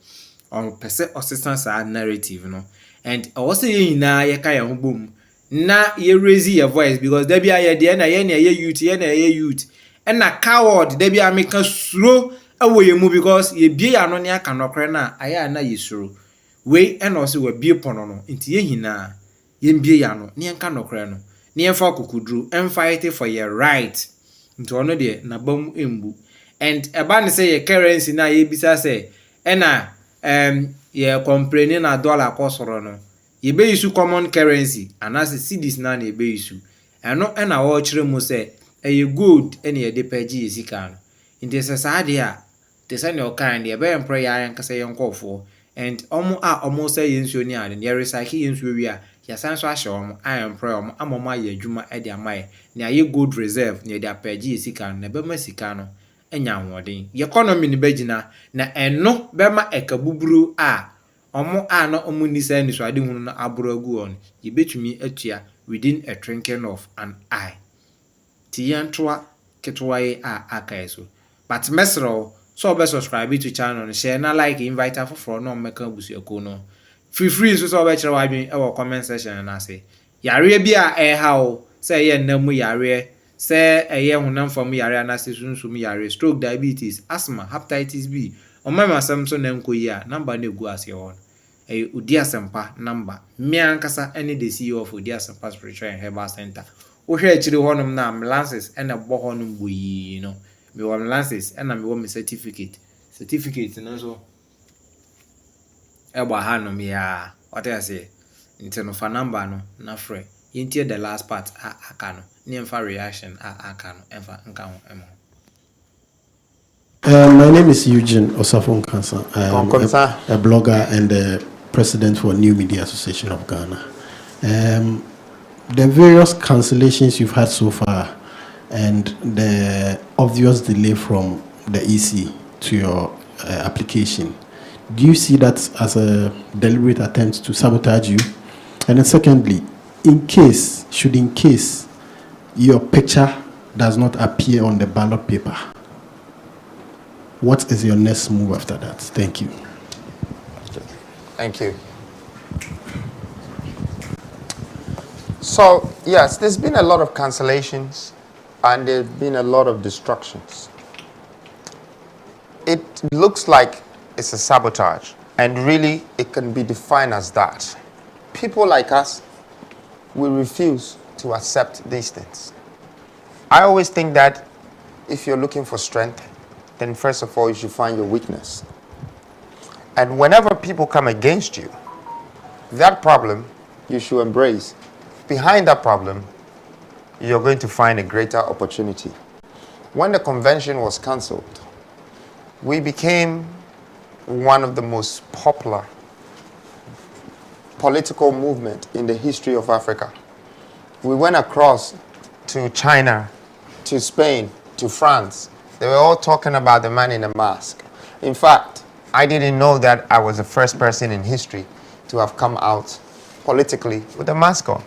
on person assistance narrative no and also ye na ye ka ya ho bom na ye raise your voice because there be aye de na ye youth and na coward there be ameka suro awoye mu because ye bie ya no ne aka nokre na aya na ye suro we and also we bie pono no nti ye hina ye bie ya no ne aka nokre no ne ye fa kokudru and fight for your right nti ono de na bam embu and eba ne say ye currency na ye bisa say na ye complaining na dollar kosoro no ye be issue common currency and as cedis na ye be issue eno na wo kire mu say e good ene ye de pagi esika no inte se saade a te se ne o kan de be employ ya yan kase yan kofo and omo say yensuo ni ade ye recycle yensuo wi a ya san so ahye omo I employ omo amoma ye adwuma e de amaye ne aye good reserve ne de pagi esika no na be ma sika no enya nwodin economy ni bagina na eno bema ekabuburu omo no omo ni say ni so ade hunu na aburo agu on ye betumi atua within a twinkling of an eye ti yantoa ketwa ye akai so but mesro so be subscribe to channel no share na like invite afoforo no meka busuako no free so be kire wadwen e wo comment section na say yare bi a how say ye namu yare say eye hunam from yare na se sunsum yare stroke diabetes asthma hepatitis B o mama samso na nkoyi a number na egu ase won odi asempa number me ankasa any the CEO of odi asempa spiritual and herbal center wo hwe akiri honum na ambulances and bo honum boyi no me wo ambulances and me wo me certificate no so eba hanum ya what I say nti no fa number no na frɛ yintie the last part aka no nemfa reaction aka no emfa nka ho emo. My name is Eugene Osafo Nkansa. I am a blogger and the president for New Media Association of Ghana. The various cancellations you've had so far and the obvious delay from the EC to your application, do you see that as a deliberate attempt to sabotage you? And then secondly, in case your picture does not appear on the ballot paper, what is your next move after that? Thank you. Thank you. So, yes, there's been a lot of cancellations and there's been a lot of destructions. It looks like it's a sabotage, and really it can be defined as that. People like us, we refuse to accept these things. I always think that if you're looking for strength, then first of all, you should find your weakness. And whenever people come against you, that problem you should embrace. Behind that problem, you're going to find a greater opportunity. When the convention was cancelled, we became one of the most popular political movement in the history of Africa. We went across to China, to Spain, to France. They were all talking about the man in the mask. In fact, I didn't know that I was the first person in history to have come out politically with a mask on.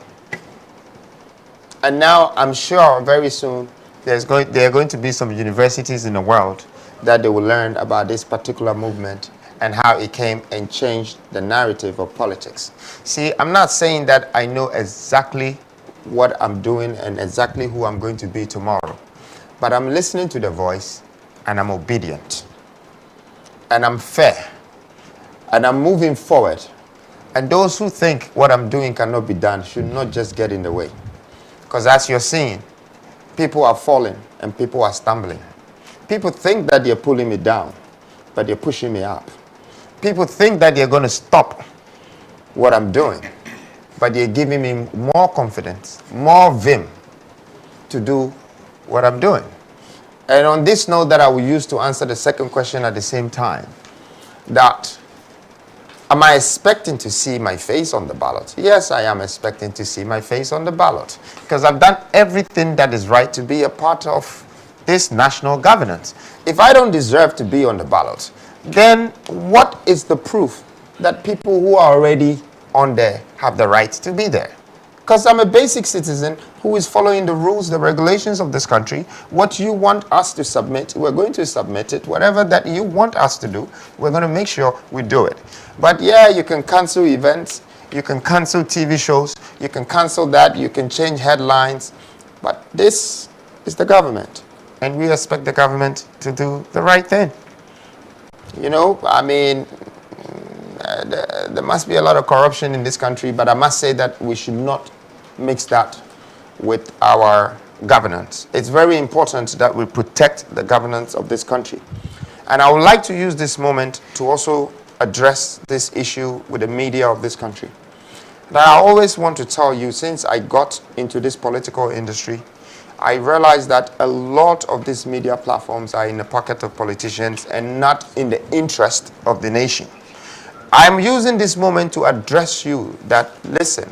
And now I'm sure very soon there are going to be some universities in the world that they will learn about this particular movement and how it came and changed the narrative of politics. See, I'm not saying that I know exactly what I'm doing and exactly who I'm going to be tomorrow, but I'm listening to the voice and I'm obedient and I'm fair and I'm moving forward. And those who think what I'm doing cannot be done should not just get in the way. Because as you're seeing, people are falling and people are stumbling. People think that they're pulling me down, but they're pushing me up. People think that they're going to stop what I'm doing, but they're giving me more confidence, more vim to do what I'm doing. And on this note that I will use to answer the second question at the same time, that am I expecting to see my face on the ballot? Yes, I am expecting to see my face on the ballot because I've done everything that is right to be a part of this national governance. If I don't deserve to be on the ballot, then what is the proof that people who are already on there have the right to be there? Because I'm a basic citizen who is following the rules, the regulations of this country. What you want us to submit, we're going to submit it. Whatever that you want us to do, we're going to make sure we do it. But yeah, you can cancel events, you can cancel TV shows, you can cancel that, you can change headlines. But this is the government, and we expect the government to do the right thing. You know, I mean, there must be a lot of corruption in this country, but I must say that we should not mix that with our governance. It's very important that we protect the governance of this country. And I would like to use this moment to also address this issue with the media of this country. Now, I always want to tell you, since I got into this political industry, I realized that a lot of these media platforms are in the pocket of politicians and not in the interest of the nation. I'm using this moment to address you that, listen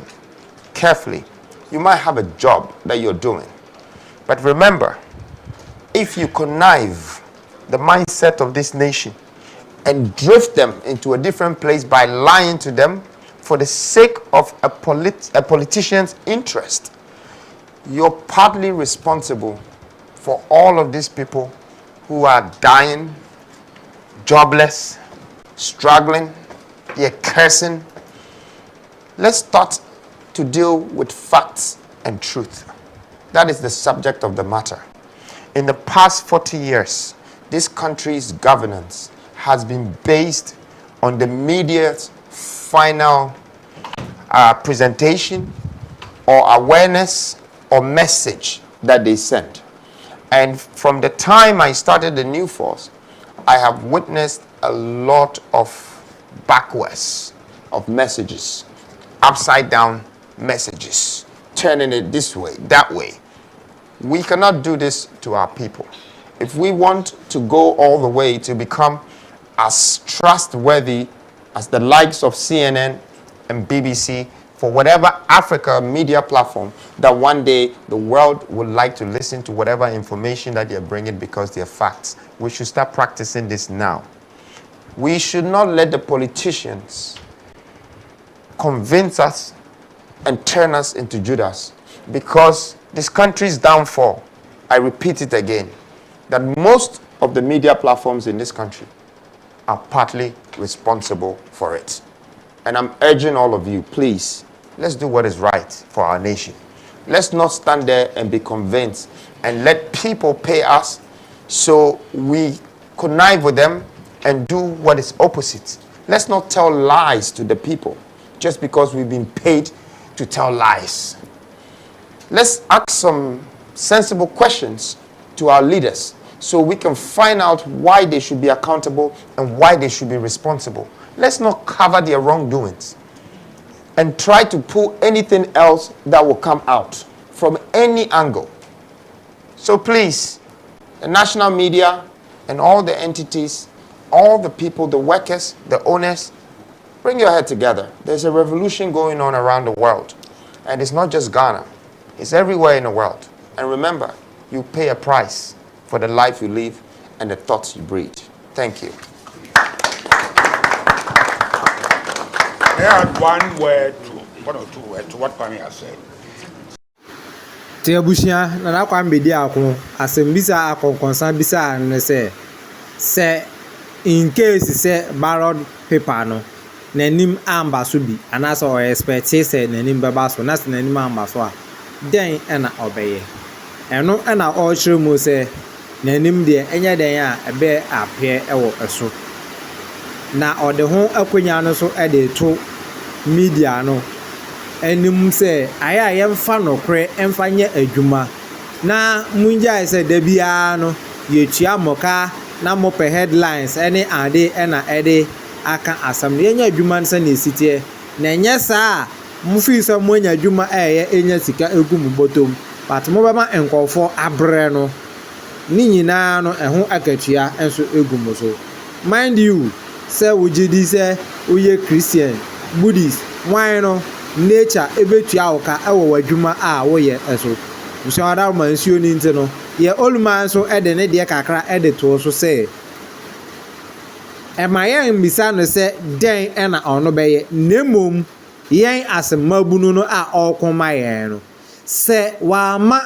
carefully. You might have a job that you're doing, but remember, if you connive the mindset of this nation and drift them into a different place by lying to them for the sake of a politician's interest, you're partly responsible for all of these people who are dying, jobless, struggling, they're cursing. Let's start to deal with facts and truth. That is the subject of the matter. In the past 40 years, this country's governance has been based on the media's final presentation or awareness or message that they sent. And from the time I started the new force, I have witnessed a lot of backwards of messages, upside down messages, turning it this way, that way. We cannot do this to our people. If we want to go all the way to become as trustworthy as the likes of CNN and BBC for whatever Africa media platform, that one day the world would like to listen to whatever information that they're bringing because they're facts. We should start practicing this now. We should not let the politicians convince us and turn us into Judas, because this country's downfall, I repeat it again, that most of the media platforms in this country are partly responsible for it. And I'm urging all of you, please, let's do what is right for our nation. Let's not stand there and be convinced and let people pay us so we connive with them and do what is opposite. Let's not tell lies to the people just because we've been paid to tell lies. Let's ask some sensible questions to our leaders so we can find out why they should be accountable and why they should be responsible. Let's not cover their wrongdoings and try to pull anything else that will come out from any angle. So please, the national media and all the entities, all the people, the workers, the owners, bring your head together. There's a revolution going on around the world. And it's not just Ghana. It's everywhere in the world. And remember, you pay a price for the life you live and the thoughts you breed. Thank you. I add one word to what Kwame has said. Teabushia, na Kwame Bediako, asembisa akonkonsan bisa ne se in case say ballot paper no nanim amba so bi anasa o expect say nanim beba so na nanim amba so a den na obeye eno na o chire mu say nanim de enya den a ebe apia ewo eso na ode ho akonya no so de to media no enim say aya yemfa nokre emfa nye adwuma na munja say da bia no yetua moka na mo pe headlines any ade na ede aka asam yenya adwuma nsa na esitie na enye saa mufi so mo nya adwuma enya sika egu mu botom but mo ba ma enkofo abre no ni nyina no eho akatua enso egu mo so mind you say wujidi say uye Christian Buddhist why no nature ebetua oka ewo wadwuma a wo ye eso so ada ma nsuo ni nte no ye oluma so ede ne de kakra ede to so say emaye mbisa no say den na ono beye nemom yen asemabunu no a okoma yen no say wa ma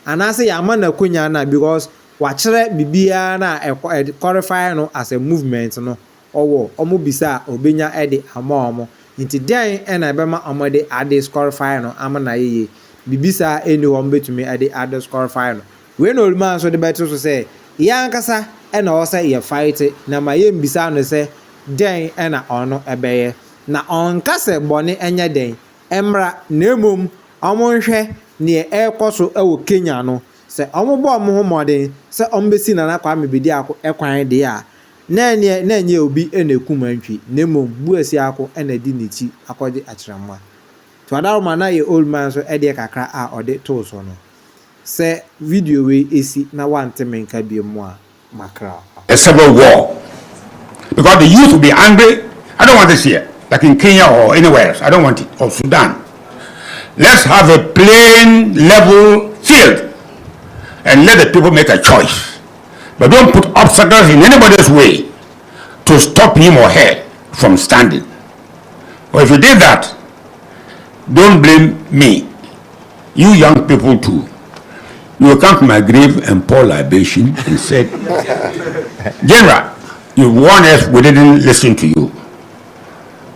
anase ya ma na kunya na because wa kire bibia na qualify no as a movement no owo omo bisa obenya ede ama nti den na be ma omode ade qualify no ama na yeye bibisa eni ho mbetumi ade ade qualify no we no oluma so de beto so say yankasa na o say ye fight na ma ye mbisa no say den na ono ebeye na onkase bone enya den emra na emom omonhwe ne ekoso ewo Kenya no say omobo omo homoden say ombesi na Kwame Bediako ekwan de a na nye obi enekumantwi na emom buasi ako na di nichi akode achiramwa to adaro na ye old man so ede kakra a ode to so no say video we esi na wante menka bi mu a makra a civil war because the youth will be angry. I don't want this here like in Kenya or anywhere else. I don't want it, or Sudan. Let's have a plain level field and let the people make a choice, but don't put obstacles in anybody's way to stop him or her from standing. Or if you did that, don't blame me. You young people too. You will come to my grave and pour libation and said, General, you warned us, we didn't listen to you.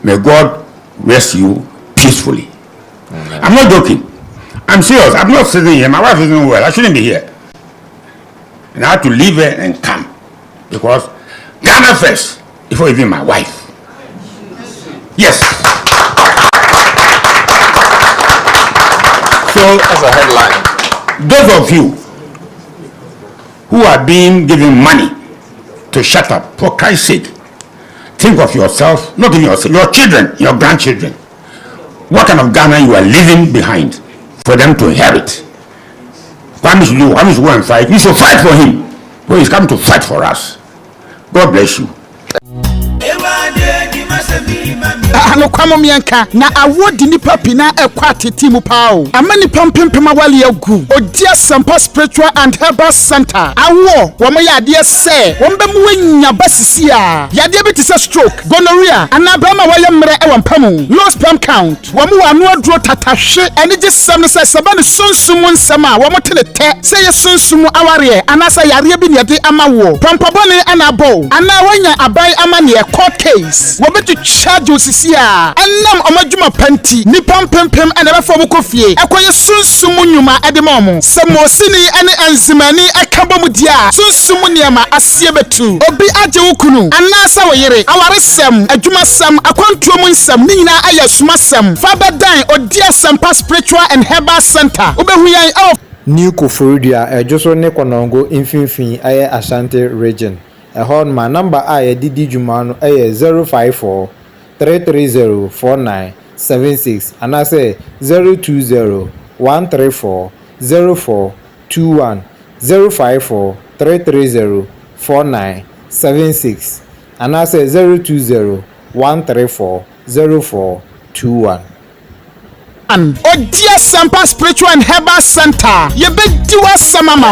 May God rest you peacefully. Amen. I'm not joking. I'm serious. I'm not sitting here. My wife isn't well. I shouldn't be here. And I had to leave her and come. Because Ghana first, before even my wife. Yes. So that's a headline. Those of you who are being given money to shut up, for Christ's sake, think of yourself, not even yourself, your children, your grandchildren. What kind of Ghana you are leaving behind for them to inherit? Kwame should go and fight. We should fight for him. Well, he's come to fight for us. God bless you. Ano kwamo mianka na awodi nipa pina ekwate timu pao amani pampempema wale agu odia sampa spiritual and herbal center awo womo yade se wombe muwenya basisi a yade bi tise stroke gonorrhea anabama wale mre e wampamu low sperm count womo wanu aduro tatahwe ene je sam se sabane sunsumu nsema womo telete se ye sunsumu aware anasa yare bi ne de amawo pampabone anabo ana wanya abai amane court case wobetu charge osisi a enam omadwuma panti nipa mpempem ene be fo bokofie ekoye sunsumu nyuma edema mo se mosini ene enzimani akamba mu dia sunsumu niama asie betu obi agye wukunu anasa wo yere awaresem adwumasem akwantuo mu nsem ni nyina aya sumasem fa bedan odia sampa spiritual and herbal center obehu yan New Koforidua ejoso ne konongo infinfin aye Ashanti region. Ehon ma number aye didi juma no aye 054 330 4976 and I say 020 134 0421 054 330 4976 and I say 020 134 0421. Odia Sampa Spiritual and Herbal Center. Ye be diwa samama.